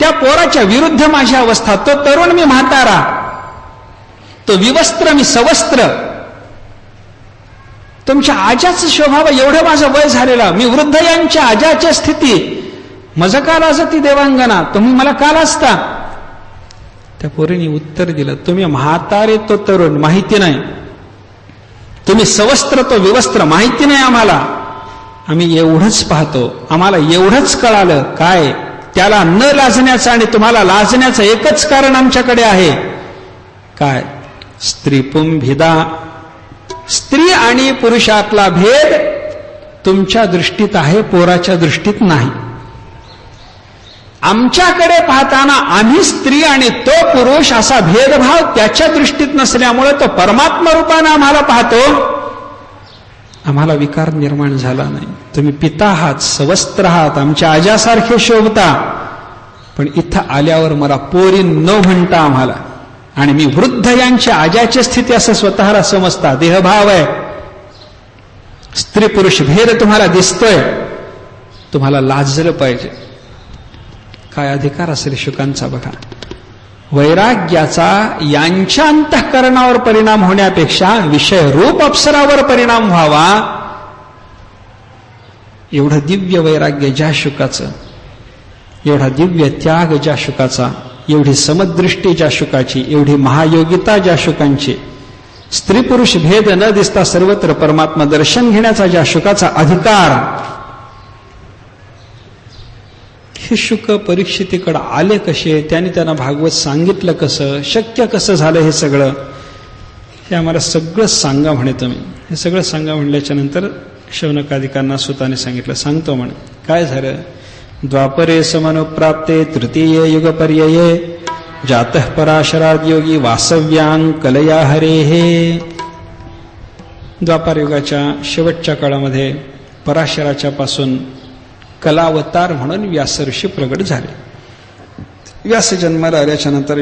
त्या पोराच्या विरुद्ध माझी अवस्था, तो तरुण मी म्हातारा, तो विवस्त्र मी सवस्त्र. तुमच्या आजाचं स्वभाव एवढं माझं वय झालेलं, मी वृद्ध यांच्या आजाच्या स्थिती, मज का लाजती देवांगना, तुम्ही मला का लाजता? त्या पोरीने उत्तर दिलं, तुम्ही म्हातारे तो तरुण माहिती नाही, तुम्ही सवस्त्र तो विवस्त्र माहिती नाही आम्हाला. आम्ही एवढंच पाहतो, आम्हाला एवढंच कळालं. काय? त्याला न लाजण्याचं आणि तुम्हाला लाजण्याचं एकच कारण आमच्याकडे आहे. काय? स्त्री पुंभिदा. स्त्री आणि पुरुषातला भेद तुमच्या दृष्टीत आहे, पोराच्या दृष्टीत नाही. आमच्याकडे पाहताना आम्ही स्त्री आणि तो पुरुष असा भेदभाव त्याच्या दृष्टीत नसल्यामुळे तो परमात्मा रूपाने आम्हाला पाहतो. आम्हाला विकार निर्माण झाला नाही. तुम्ही पिता आहात, सवस्त्र आहात, आमच्या आजासारखे शोभता, पण इथं आल्यावर मला पोरी न म्हणता आम्हाला, आणि मी वृद्ध यांची आजाची स्थिती असं स्वतःला समजता. देहभाव आहे, स्त्री पुरुष भेद तुम्हाला दिसतोय, तुम्हाला लाजलं पाहिजे. काय अधिकार असेल शुकांचा बघा. वैराग्याचा यांच्या अंतःकरणावर परिणाम होण्यापेक्षा विषय रूप अप्सरावर परिणाम व्हावा, एवढं दिव्य वैराग्य ज्या शुकाचं, एवढा दिव्य त्याग ज्या शुकाचा, एवढी समदृष्टी ज्या शुकाची, एवढी महायोगिता ज्या शुकांची, स्त्री पुरुष भेद न दिसता सर्वत्र परमात्मा दर्शन घेण्याचा ज्या शुकाचा अधिकार, हे शुक परीक्षितीकडे आले कसे, त्यांनी त्यांना भागवत सांगितलं कसं, शक्य कसं झालं हे सगळं, हे आम्हाला सगळं सांगा म्हणे तुम्ही. हे सगळं सांगा म्हणल्याच्या नंतर शौनकादिकांना सुताने सांगितलं. सांगतो म्हणे. काय झालं? द्वापरे समनुप्राप्ते तृतीये युगपर्यये जातः पराशराद योगी वासव्यां कलया हरेहे. द्वापार युगाच्या शेवटच्या काळामध्ये पराशराच्या पासून कलावतार म्हणून व्यास ऋषी प्रगट झाले. व्यास जन्माला आल्याच्या नंतर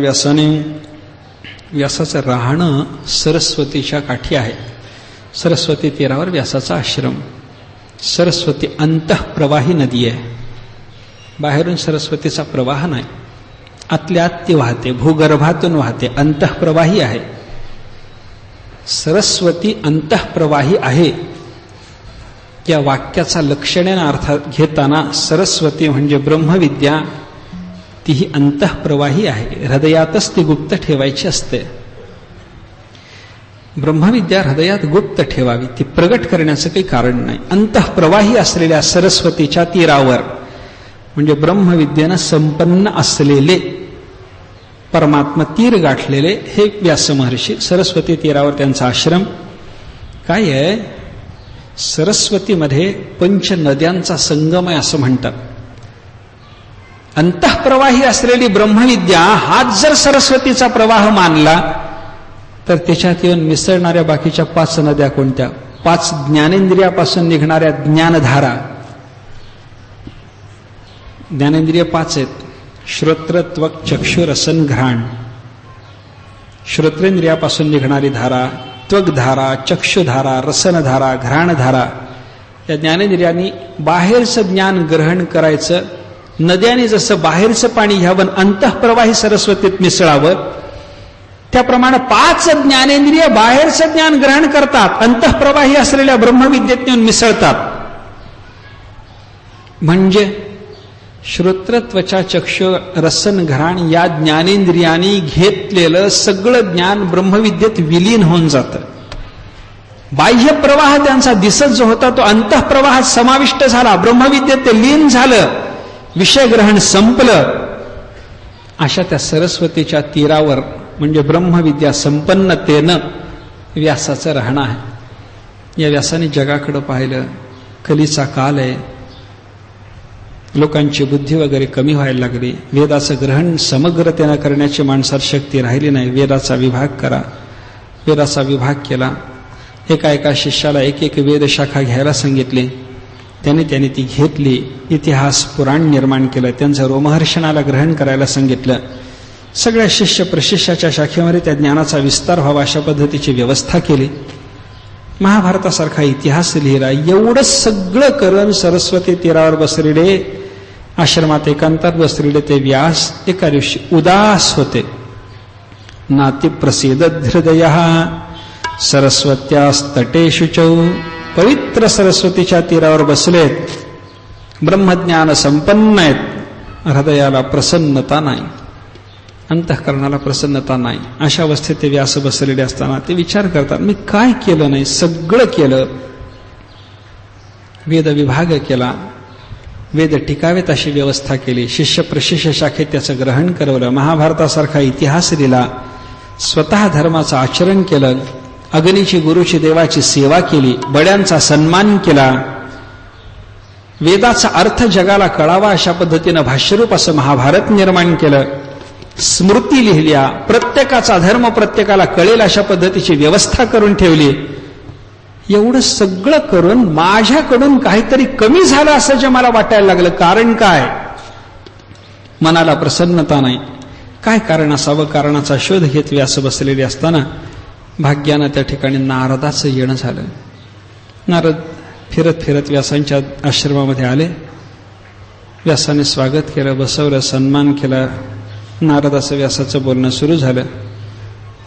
व्यासाचं राहणं सरस्वतीच्या काठी आहे. सरस्वती तीरावर व्यासाचा आश्रम. सरस्वती अंतःप्रवाही नदी आहे. बाहेरून सरस्वतीचा प्रवाह नाही, आतल्या आत ती वाहते, भूगर्भातून वाहते, अंतःप्रवाही आहे. सरस्वती अंतःप्रवाही आहे या वाक्याचा लक्षणेने अर्थ घेताना सरस्वती म्हणजे ब्रह्मविद्या, तीही अंतःप्रवाही आहे. हृदयातच ती गुप्त ठेवायची असते. ब्रह्मविद्या हृदयात गुप्त ठेवावी, ती प्रगट करण्याचं काही कारण नाही. अंतःप्रवाही असलेल्या सरस्वतीच्या तीरावर म्हणजे ब्रह्मविद्येनं संपन्न असलेले परमात्मा तीर गाठलेले हे व्यास महर्षी. सरस्वती तीरावर त्यांचा आश्रम. काय आहे? सरस्वतीमध्ये पंच नद्यांचा संगम आहे असं म्हणतात. अंतःप्रवाही असलेली ब्रह्मविद्या हाच जर सरस्वतीचा प्रवाह मानला तर त्याच्यात येऊन मिसळणाऱ्या बाकीच्या 5 नद्या कोणत्या? 5 ज्ञानेंद्रियापासून निघणाऱ्या ज्ञानधारा. ज्ञानेंद्रिय 5 आहेत. श्रोत्र, त्वक, चक्षु, रसन, घ्राण. श्रोत्रेंद्रियापासून निघणारी धारा, त्वकधारा, चक्षुधारा, रसनधारा, घ्राणधारा. या ज्ञानेंद्रियांनी बाहेरचं ज्ञान ग्रहण करायचं. नद्याने जसं बाहेरचं पाणी घ्यावं, अंतःप्रवाही सरस्वतीत मिसळावं, त्याप्रमाणे 5 ज्ञानेंद्रिय बाहेरचं ज्ञान ग्रहण करतात, अंतःप्रवाही असलेल्या ब्रह्मविद्येत नेऊन मिसळतात. म्हणजे श्रोत्र त्वचा चक्षु रसन घराण या ज्ञानेंद्रियांनी घेतलेलं सगळं ज्ञान ब्रह्मविद्येत विलीन होऊन जातं. बाह्य प्रवाह त्यांचा दिसत जो होता तो अंतःप्रवाहात समाविष्ट झाला, ब्रह्मविद्येत ते लीन झालं, विषयग्रहण संपलं. अशा त्या सरस्वतीच्या तीरावर म्हणजे ब्रह्मविद्या संपन्नतेनं व्यासाचं राहणं आहे. या व्यासाने जगाकडं पाहिलं. कलीचा काल आहे, लोकांची बुद्धी वगैरे कमी व्हायला लागली. वेदाचं ग्रहण समग्रतेनं करण्याची माणसात शक्ती राहिली नाही. वेदाचा विभाग करा. वेदाचा विभाग केला. एका शिष्याला एक वेदशाखा घ्यायला सांगितली. त्यांनी ती घेतली. इतिहास पुराण निर्माण केलं. त्यांचं रोमहर्षणाला ग्रहण करायला सांगितलं. सगळ्या शिष्य प्रशिष्याच्या शाखेमध्ये त्या ज्ञानाचा विस्तार व्हावा अशा पद्धतीची व्यवस्था केली. महाभारतासारखा इतिहास लिहिला. एवढं सगळं करून सरस्वती तीरावर बसलेले, आश्रमात एकांतात बसलेले ते व्यास एका दिवशी उदास होते. नाती प्रसिद्धत हृदयः सरस्वत्यास्तटेषु च. पवित्र सरस्वतीच्या तीरावर बसलेत, ब्रह्मज्ञान संपन्न आहेत, हृदयाला प्रसन्नता नाही, अंतःकरणाला प्रसन्नता नाही. अशा अवस्थेत ते व्यास बसलेले असताना ते विचार करतात, मी काय केलं नाही? सगळं केलं. वेद विभाग केला, वेद टिकावेत अशी व्यवस्था केली, शिष्य प्रशिष्य शाखेत त्याचं ग्रहण करवलं, महाभारतासारखा इतिहास लिहिला, स्वतः धर्माचं आचरण केलं, अग्नीची गुरुची देवाची सेवा केली, बड्यांचा सन्मान केला, वेदाचा अर्थ जगाला कळावा अशा पद्धतीनं भाष्यरूप असं महाभारत निर्माण केलं, स्मृती लिहिल्या, प्रत्येकाचा धर्म प्रत्येकाला कळेल अशा पद्धतीची व्यवस्था करून ठेवली. एवढं सगळं करून माझ्याकडून काहीतरी कमी झालं असं जे मला वाटायला लागलं. कारण काय? मनाला प्रसन्नता नाही. काय कारण असावं? कारणाचा शोध घेत व्यास बसलेले असताना भाग्यानं त्या ठिकाणी नारदाचं येणं झालं. नारद फिरत फिरत व्यासांच्या आश्रमामध्ये आले. व्यासाने स्वागत केलं, बसवलं, सन्मान केला. नारदाचं व्यासाचं बोलणं सुरू झालं.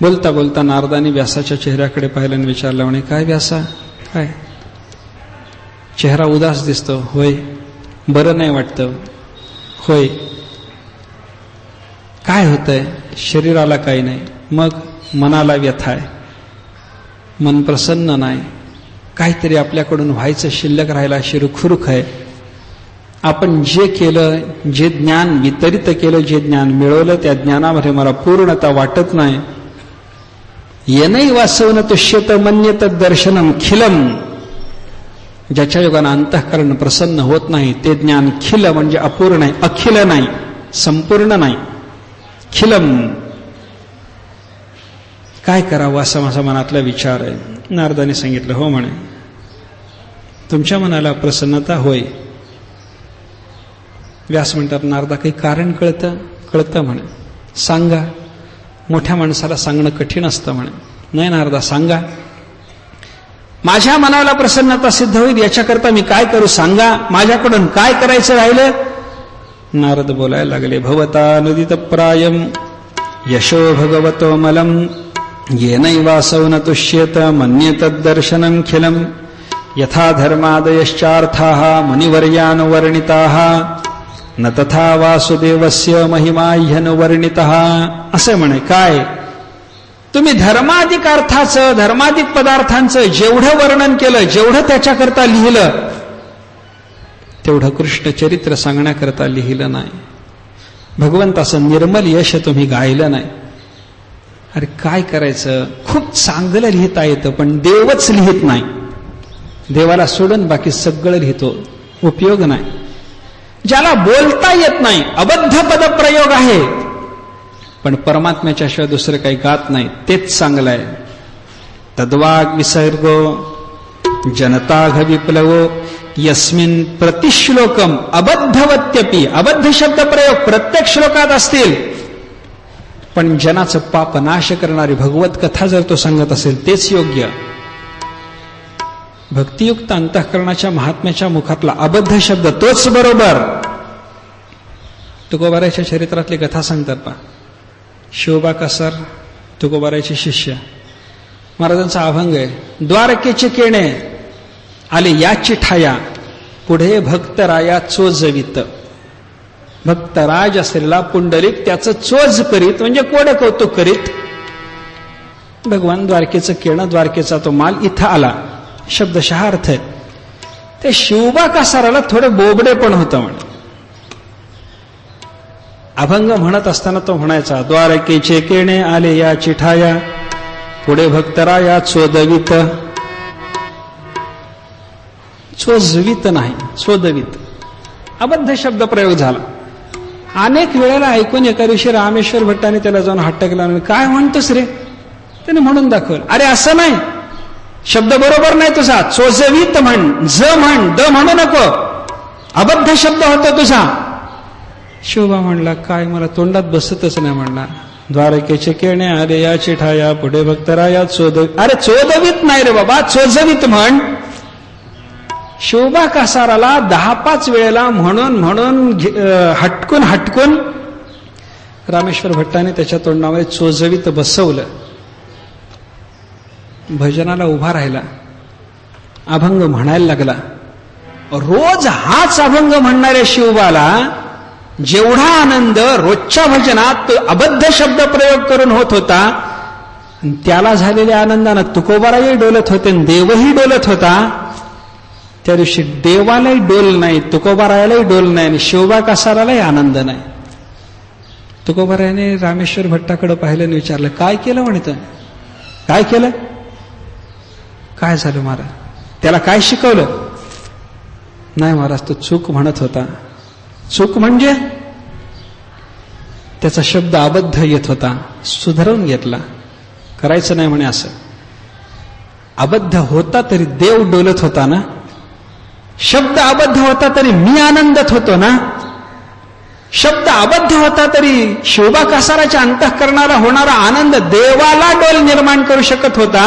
बोलता बोलता नारदाने व्यासाच्या चेहऱ्याकडे पाहिलं आणि विचारलं, म्हणे, काय व्यासा, काय चेहरा उदास दिसतो? होय. बरं नाही वाटतं? होय. काय होतंय? शरीराला काही नाही. मग मनाला व्यथा आहे, मन प्रसन्न नाही, काहीतरी आपल्याकडून व्हायचं शिल्लक राहिला, अशी रुखरुख आहे. आपण जे केलं, जे ज्ञान वितरित केलं, जे ज्ञान मिळवलं, त्या ज्ञानामध्ये मला पूर्णता वाटत नाही. येनई वासवन तुष्यत मन्यत दर्शनम खिलम. ज्याच्या योगानं अंतःकरण प्रसन्न होत नाही ते ज्ञान खिल म्हणजे अपूर्ण आहे, अखिल नाही, संपूर्ण नाही, खिलम. काय करावं असा माझा मनातला विचार आहे. नारदाने सांगितलं, हो म्हणे, तुमच्या मनाला प्रसन्नता होय. व्यास म्हणतात, नारदा, काही कारण कळतं? कळतं म्हणे. सांगा. मोठ्या माणसाला सांगणं कठीण असतं म्हणे. नाही नारदा, सांगा. माझ्या मनाला प्रसन्नता सिद्ध होईल याच्याकरता मी काय करू? सांगा. माझ्याकडून काय करायचं राहिलं? नारद बोलायला लागले, भवतानुदित प्रायम यशो भगवतो मलम येनैवासौ न तुष्येत मन्येत दर्शनं खिलम यथा धर्मादयश्चार्थाः मुनिवर्यानुवर्णिताः न तथा वासुदेवस्य महिमा ह्यनुवर्णितः. असं म्हणे, काय तुम्ही धर्माधिक अर्थाचं, धर्माधिक पदार्थांचं जेवढं वर्णन केलं, जेवढं त्याच्याकरता लिहिलं, तेवढं कृष्ण चरित्र सांगण्याकरता लिहिलं नाही. भगवंताचं निर्मल यश तुम्ही गायलं नाही. अरे काय करायचं? खूप चांगलं लिहिता येतं, पण देवच लिहित नाही. देवाला सोडून बाकी सगळं लिहितो, उपयोग नाही. ज्याला बोलता येत नाही, अबद्ध पदप्रयोग आहे, पण परमात्म्याच्या शिवाय दुसरं काही गात नाही, तेच चांगलं आहे. तद्वाग विसर्गो जनताघ विप्लवो यस्मिन प्रतिश्लोकम अबद्धवत्यपि. अबद्ध शब्द प्रयोग प्रत्येक श्लोकात असतील, पण जनाचं पाप नाश करणारी भगवत कथा जर तो सांगत असेल तेच योग्य. भक्तियुक्त अंतःकरणाच्या महात्म्याच्या मुखातला अबद्ध शब्द तोच बरोबर. तुकोबारायच्या चरित्रातली कथा सांगतात पा. शिवबा कसर तुकोबारायचे शिष्य, महाराजांचा अभंग आहे. द्वारकेचे केणे आले याची ठाया, पुढे भक्त राया चोजवित. भक्तराज असलेला पुंडलिक त्याचं चोज करीत म्हणजे कोड कौतुक करीत भगवान द्वारकेचं केणं, द्वारकेचा तो माल इथं आला. शब्दशः अर्थ आहे. ते शिवबा कासाराला थोडं बोबडे पण होतं म्हणे. अभंग म्हणत असताना तो म्हणायचा, द्वारकेचे केणे आले या चिठाया, पुढे भक्तराया चोदवित. चोजवित नाही, चोदवित. अबद्ध शब्द प्रयोग झाला. अनेक वेळेला ऐकून एका दिवशी रामेश्वर भट्टाने त्याला जाऊन हट्ट केला, काय म्हणतोस रे? त्याने म्हणून दाखवलं, अरे असं नाही, शब्द बरोबर नाही तुझा, चोजवित म्हण, ज म्हण, द म्हणू नको, अबद्ध शब्द होता तुझा. शिवबा म्हणला, काय मला तोंडात बसतच नाही. म्हणला, द्वारकेचे केणे आले या चिठाया, पुढे भक्तराया चोदवित. अरे चोदवित नाही रे बाबा, चोजवित म्हण. शिवबा कासाराला 10-5 वेळेला म्हणून हटकून रामेश्वर भट्टाने त्याच्या तोंडामध्ये चोजवित बसवलं. भजनाला उभा राहिला, अभंग म्हणायला लागला. रोज हाच अभंग म्हणणाऱ्या शिवबाला जेवढा आनंद रोजच्या भजनात अबद्ध शब्द प्रयोग करून होत होता, त्याला झालेल्या आनंदानं तुकोबाराही डोलत होते, देवही डोलत होता. त्या दिवशी देवालाही डोल नाही, तुकोबारायालाही डोल नाही, आणि शिवबा कासारालाही आनंद नाही. तुकोबारायाने रामेश्वर भट्टाकडे पाहिलं आणि विचारलं, काय केलं म्हणत? काय केलं? काय झालं महाराज? त्याला काय शिकवलं? नाही महाराज, तो चूक म्हणत होता. चूक म्हणजे त्याचा शब्द अबद्ध येत होता, सुधारून घेतला. करायचं नाही म्हणे असं. अबद्ध होता तरी देव डोलत होता ना, शब्द अबद्ध होता तरी मी आनंदत होतो ना, शब्द अबद्ध होता तरी शिवबा कासाराच्या अंतःकरणाला होणारा आनंद देवाला डोल निर्माण करू शकत होता.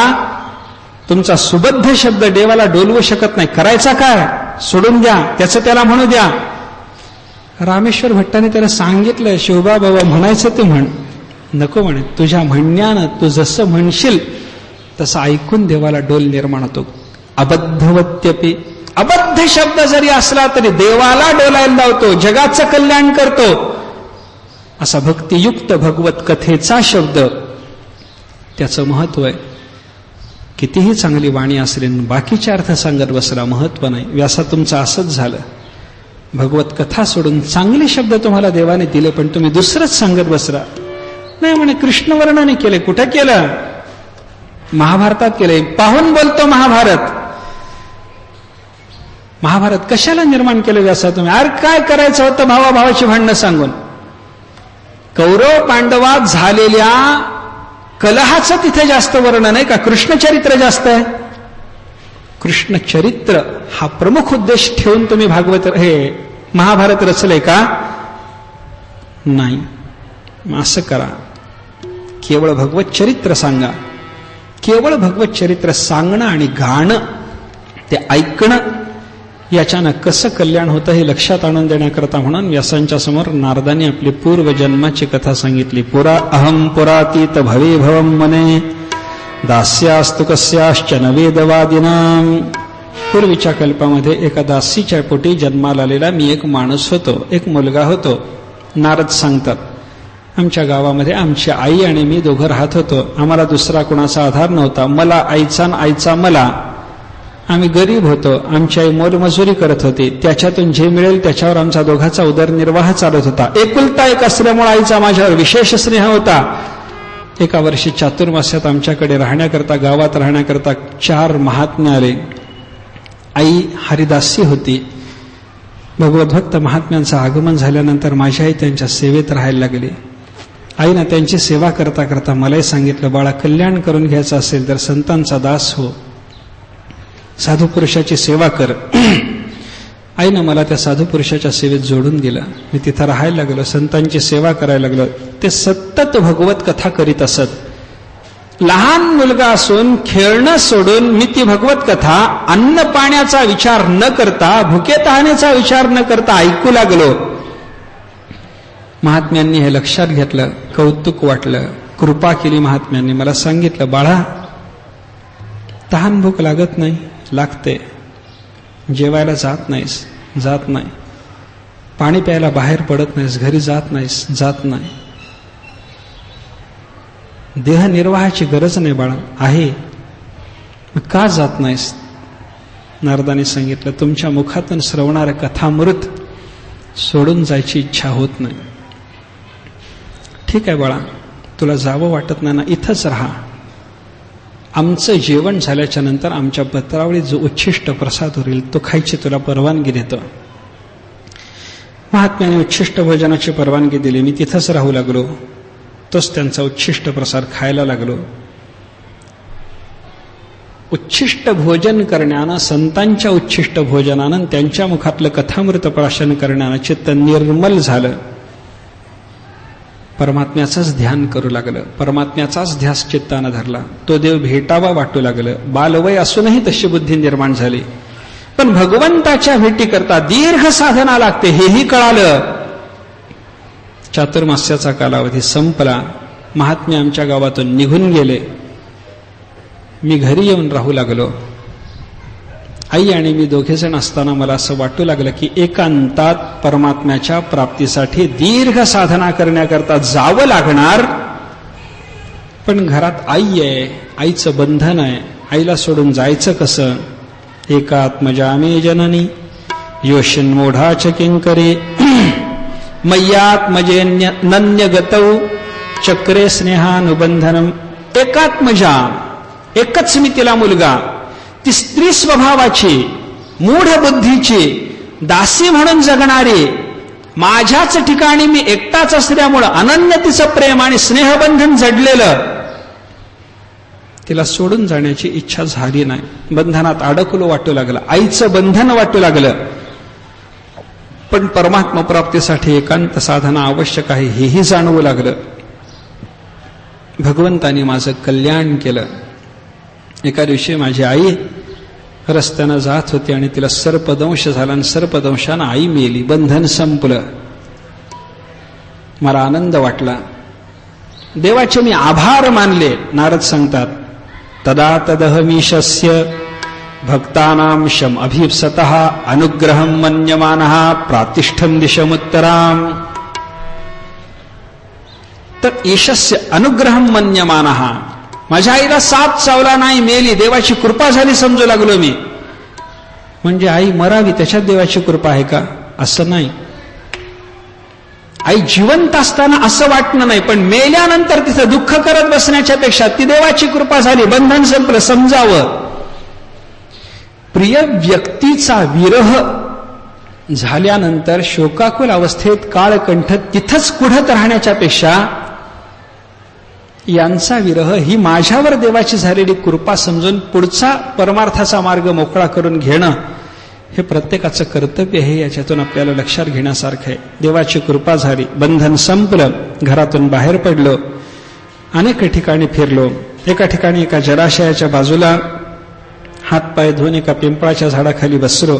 तुमचा सुबद्ध शब्द देवाला डोलवू शकत नाही. करायचा काय? सोडून द्या, त्याचं त्याला म्हणू द्या. रामेश्वर भट्टाने त्याला सांगितलं, शिवबा बाबा म्हणायचं ते म्हण. नको म्हणे, तुझ्या म्हणण्यानं तू जसं म्हणशील तसं ऐकून देवाला डोल निर्माण होतो. अबद्धवत्यपी, अबद्ध शब्द जरी असला तरी देवाला डोलायला लावतो, जगाचं कल्याण करतो. असा भक्तियुक्त भगवत कथेचा शब्द, त्याचं महत्व आहे. कितीही चांगली वाणी असली, बाकीचे अर्थ सांगत बसला, महत्व नाही. व्यासा तुमचं असंच झालं. भगवत कथा सोडून चांगले शब्द तुम्हाला देवाने दिले, पण तुम्ही दुसरंच सांगत बसला. नाही म्हणे, कृष्ण वर्णन केले. कुठं केलं? महाभारतात केले. पाहून बोलतो महाभारत. महाभारत कशाला निर्माण केलं व्यासा तुम्ही? अरे काय करायचं होतं भावाभावाची भांडणं सांगून? कौरव पांडवात झालेल्या कलहाचं तिथे जास्त वर्णन आहे का कृष्णचरित्र जास्त आहे? कृष्णचरित्र हा प्रमुख उद्देश ठेवून तुम्ही भागवत हे महाभारत रचलंय का? नाही. असं करा, केवळ भगवत चरित्र सांगा. केवळ भगवत चरित्र सांगणं आणि गाणं, ते ऐकणं, याच्यानं कसं कल्याण होतं हे लक्षात आणून देण्याकरता म्हणून व्यासांच्या समोर नारदांनी आपली पूर्वजन्माची कथा सांगितली. पुरा अहम पुरातीत भवे भवम मने दास्यास्तु कस्याश्चन वेदवादिनाम. पूर्वीच्या कल्पामध्ये एका दासीच्या पोटी जन्माला आलेला मी एक माणूस होतो, एक मुलगा होतो. नारद सांगतात, आमच्या गावामध्ये आमची आई आणि मी दोघं राहत होतो. आम्हाला दुसरा कोणाचा आधार नव्हता. मला आईचा आणि आईचा मला. आम्ही गरीब होतो. आमची आई मोलमजुरी करत होती. त्याच्यातून जे मिळेल त्याच्यावर आमचा दोघाचा उदरनिर्वाह चालत होता. एकुलता एक असल्यामुळे आईचा माझ्यावर विशेष स्नेह होता. एका वर्षी चातुर्मास्यात आमच्याकडे राहण्याकरता, गावात राहण्याकरता 4 महात्मे आले. आई हरिदासी होती. भगवद्भक्त महात्म्यांचं आगमन झाल्यानंतर माझी आई त्यांच्या सेवेत राहायला लागली. आईनं त्यांची सेवा करता करता मलाही सांगितलं, बाळा, कल्याण करून घ्यायचं असेल तर संतांचा दास हो, साधू पुरुषाची सेवा कर. आईनं मला त्या साधू पुरुषाच्या सेवेत जोडून दिलं. मी तिथं राहायला लागलो, संतांची सेवा करायला लागलो. ते सतत भगवत कथा करीत असत. लहान मुलगा असून खेळणं सोडून मी ती भगवत कथा अन्न पाण्याचा विचार न करता, भुके तहानेचा विचार न करता ऐकू लागलो. महात्म्यांनी हे लक्षात घेतलं, कौतुक वाटलं, कृपा केली महात्म्यांनी. मला सांगितलं, बाळा, तहान भूक लागत नाही? लागते. जेवायला जात नाहीस? जात नाही. पाणी प्यायला बाहेर पडत नाहीस, घरी जात नाहीस, जात नाही. देहनिर्वाहाची गरज नाही बाळा, आहे, मग का जात नाहीस? नारदाने सांगितलं, तुमच्या मुखातून श्रवणाऱ्या कथामृत सोडून जायची इच्छा होत नाही. ठीक आहे बाळा, तुला जावं वाटत नाही ना, इथंच राहा. आमचं जेवण झाल्याच्या नंतर आमच्या पत्रावळीत जो उच्छिष्ट प्रसाद होईल तो खायची तुला परवानगी देतो. महात्म्याने उच्छिष्ट भोजनाची परवानगी दिली. मी तिथंच राहू लागलो. तोच त्यांचा उच्छिष्ट प्रसाद खायला लागलो. उच्छिष्ट भोजन करण्यानं, संतांच्या उच्छिष्ट भोजनानं, त्यांच्या मुखातलं कथामृत प्राशन करण्यानं चित्त निर्मल झालं. परमात्म्याचंच ध्यान करू लागलं. परमात्म्याचाच ध्यास चित्तानं धरला. तो देव भेटावा वाटू लागलं. बालवय असूनही तशी बुद्धी निर्माण झाली. पण भगवंताच्या भेटीकरता दीर्घ साधना लागते हेही कळालं. चातुर्मास्याचा कालावधी संपला. महात्मे आमच्या गावातून निघून गेले. मी घरी येऊन राहू लागलो. आई आणि मी दोघेजण असताना मला असं वाटू लागलं की एकांतात परमात्म्याच्या प्राप्तीसाठी दीर्घ साधना करण्याकरता जावं लागणार. पण घरात आई आहे, आईचं बंधन आहे, आईला सोडून जायचं कसं? एकात्मजा मे जननी योषिन्मूढाच किंकरे मय्यात्मजेन्य नन्यगतौ चक्रे स्नेहानुबंधनम. एकात्मजा, एकच मी तिला मुलगा, ती स्त्री स्वभावाची, मूढ बुद्धीची, दासी म्हणून जगणारी, माझ्याच ठिकाणी मी एकटाच असल्यामुळं अनन्य तिचं प्रेम आणि स्नेहबंधन जडलेलं, तिला सोडून जाण्याची इच्छा झाली नाही. बंधनात अडकलो वाटू लागलं, आईचं बंधन वाटू लागलं. पण परमात्मा प्राप्तीसाठी एकांत साधना आवश्यक आहे हेही जाणवू लागलं. भगवंतानी माझं कल्याण केलं. एका दिवशी माझी आई रस्त्यानं जात होती आणि तिला सर्पदंश झाला आणि सर्पदंशानं आई मेली. बंधन संपलं. मला आनंद वाटला. देवाचे मी आभार मानले. नारद सांगतात, तदा तदहमीशस्य भक्तानां शम अभीप्सतः अनुग्रहं मन्यमानः प्रातिष्ठं दिशमुत्तराम. तर ईशस्य अनुग्रहं मन्यमानः, माझ्या आईला साप चावला नाही, मेली, देवाची कृपा झाली समजू लागलो मी. म्हणजे आई मरावी त्याच्यात देवाची कृपा आहे का? असं नाही. आई जिवंत असताना असं वाटणं नाही, पण मेल्यानंतर तिचं दुःख करत बसण्याच्या पेक्षा ती देवाची कृपा झाली, बंधन संपलं समजावं. प्रिय व्यक्तीचा विरह झाल्यानंतर शोकाकुल अवस्थेत काळकंठ तिथंच कुढत राहण्याच्या पेक्षा यांचा विरह ही माझ्यावर देवाची झालेली कृपा समजून पुढचा परमार्थाचा मार्ग मोकळा करून घेणं हे प्रत्येकाचं कर्तव्य आहे. याच्यातून आपल्याला लक्षात घेण्यासारखं आहे. देवाची कृपा झाली, बंधन संपलं, घरातून बाहेर पडलो, अनेक ठिकाणी फिरलो. एका ठिकाणी एका जलाशयाच्या बाजूला हातपाय धुवून एका पिंपळाच्या झाडाखाली बसलो.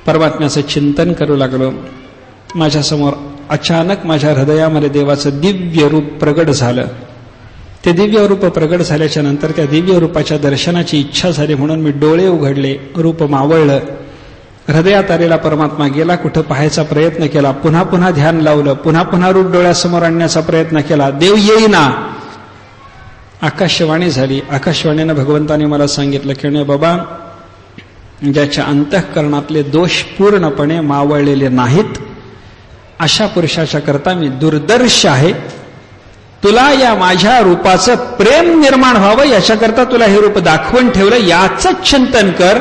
परमात्म्याचं चिंतन करू लागलो. माझ्यासमोर अचानक माझ्या हृदयामध्ये देवाचं दिव्य रूप प्रगट झालं. ते दिव्य रूप प्रगट झाल्याच्या नंतर त्या दिव्य रूपाच्या दर्शनाची इच्छा झाली म्हणून मी डोळे उघडले. रूप मावळलं. हृदयात आलेला परमात्मा गेला. कुठं पाहायचा प्रयत्न केला, पुन्हा पुन्हा ध्यान लावलं, पुन्हा पुन्हा रूप डोळ्यासमोर आणण्याचा प्रयत्न केला, देव येईना. आकाशवाणी झाली. आकाशवाणीनं भगवंताने मला सांगितलं की नाही बाबा, ज्याच्या अंतःकरणातले दोष पूर्णपणे मावळलेले नाहीत अशा पुरुषाच्या करता मी दुर्दर्श आहे. तुला या माझ्या रूपाचं प्रेम निर्माण व्हावं याच्याकरता तुला हे रूप दाखवून ठेवलं, याचं चिंतन कर.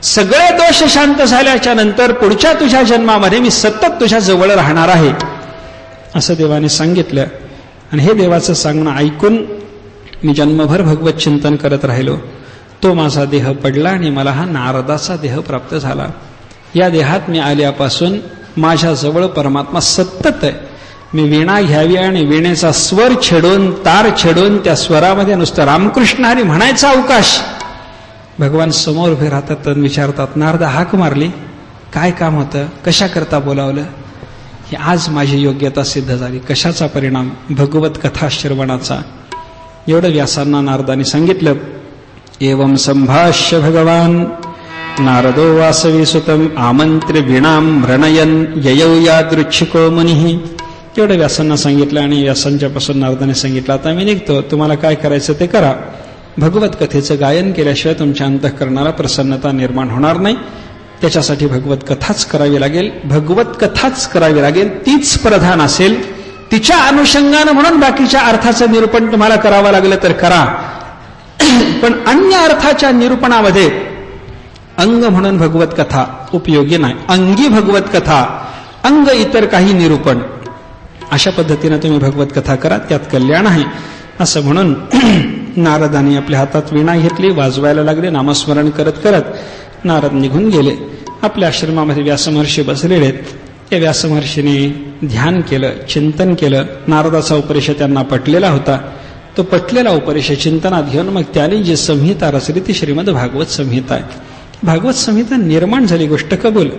सगळे दोष शांत झाल्याच्या नंतर पुढच्या तुझ्या जन्मामध्ये मी सतत तुझ्या जवळ राहणार आहे असं देवाने सांगितलं. आणि हे देवाचं सांगणं ऐकून मी जन्मभर भगवत चिंतन करत राहिलो. तो माझा देह पडला आणि मला हा नारदाचा देह प्राप्त झाला. या देहात मी आल्यापासून माझ्याजवळ परमात्मा सतत आहे. मी वीणा घ्यावी आणि वीणेचा स्वर छेडून, तार छेडून त्या स्वरामध्ये नुसतं रामकृष्ण हरी म्हणायचा अवकाश. भगवान समोर उभे राहतात आणि विचारतात, नारदा हाक मारली, काय काम होतं, कशा करता बोलावलं? ही आज माझी योग्यता सिद्ध झाली. कशाचा परिणाम? भगवत कथा श्रवणाचा. एवढं व्यासांना नारदाने सांगितलं. एवं संभाष्य भगवान नारदो वासवी सुतम आमंत्र्य वीणाम व्रणयन ययौ यादृच्छिको मुनिः. तेवढं व्यासांना सांगितलं आणि व्यासांच्या पासून नारदाने सांगितलं, आता मी निघतो, तुम्हाला काय करायचं ते करा. भगवत कथेचं गायन केल्याशिवाय तुमच्या अंतःकरणाला प्रसन्नता निर्माण होणार नाही. त्याच्यासाठी भगवत कथाच करावी लागेल, भगवत कथाच करावी लागेल, तीच प्रधान असेल. तिच्या अनुषंगानं म्हणून बाकीच्या अर्थाचं निरूपण तुम्हाला करावं लागलं तर करा, पण अन्य अर्थाच्या निरूपणामध्ये अंग म्हणून भगवत कथा उपयोगी नाही. अंगी भगवत कथा, अंग इतर काही निरूपण, अशा पद्धतीनं तुम्ही भगवत कथा करा, त्यात कल्याण आहे. असं म्हणून नारदांनी आपल्या हातात वीणा घेतली, वाजवायला लागले. नामस्मरण करत करत नारद निघून गेले. आपल्या आश्रमामध्ये व्यासमहर्षी बसलेले आहेत. त्या व्यासमहर्षीने ध्यान केलं, चिंतन केलं. नारदाचा उपदेश त्यांना पटलेला होता. तो पटलेला उपदेश चिंतनात घेऊन मग त्याने जी संहिता रचली ती श्रीमद भागवत संहिता आहे. भागवत संहिता निर्माण झाली, गोष्ट कबूल.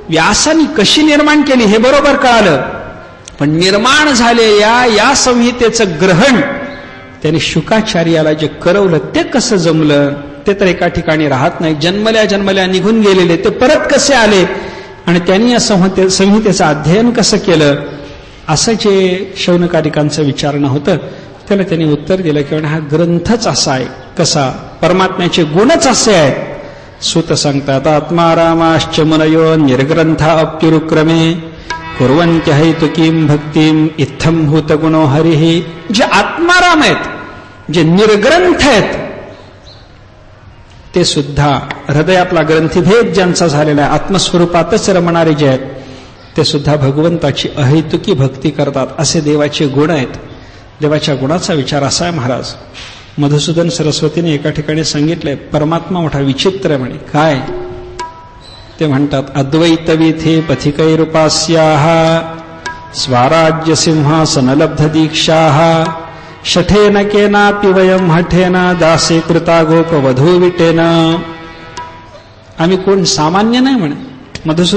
व्यासाने कशी निर्माण केली हे बरोबर कळालं, पण निर्माण झालेल्या या संहितेचं ग्रहण त्यांनी शुकाचार्याला जे करवलं ते कसं जमलं, ते तर एका ठिकाणी राहत नाही. जन्मल्या जन्मल्या निघून गेलेले ते परत कसे आले आणि त्यांनी या संहितेचं अध्ययन कसं केलं, असं जे शौनकादिकांचं विचारणं होतं त्याला त्यांनी उत्तर दिलं की हा ग्रंथच असा आहे. कसा? परमात्म्याचे गुणच असे आहेत. सूत सांगतात, आत्मारामाश्च मुनयो निर्ग्रंथा अप्युरुक्रमे कुर्वन्त्य हैतुकीं भक्तीम इत्थम भूतगुणो हरिः. जे आत्माराम आहेत, जे निर्ग्रंथ आहेत, ते सुद्धा हृदयातला ग्रंथीभेद ज्यांचा झालेला आहे, आत्मस्वरूपातच रमणारे जे आहेत, ते सुद्धा भगवंताची अहैतुकी भक्ती करतात. असे देवाचे गुण आहेत. देवाच्या गुणाचा विचार असा आहे महाराज. मधुसूदन सरस्वतीने एका ठिकाणी सांगितलंय, परमात्मा मोठा विचित्र आहे म्हणे. काय ते म्हणतात, अद्वैतविथे पथिकैरुपास्याः स्वाराज्य सिंहासनलब्ध दीक्षाः शठेन केनापि वयं हठेन दासे कृता गोपवधू विटेन. आम्ही कोण सामान्य नाही म्हणे. मधुसूदन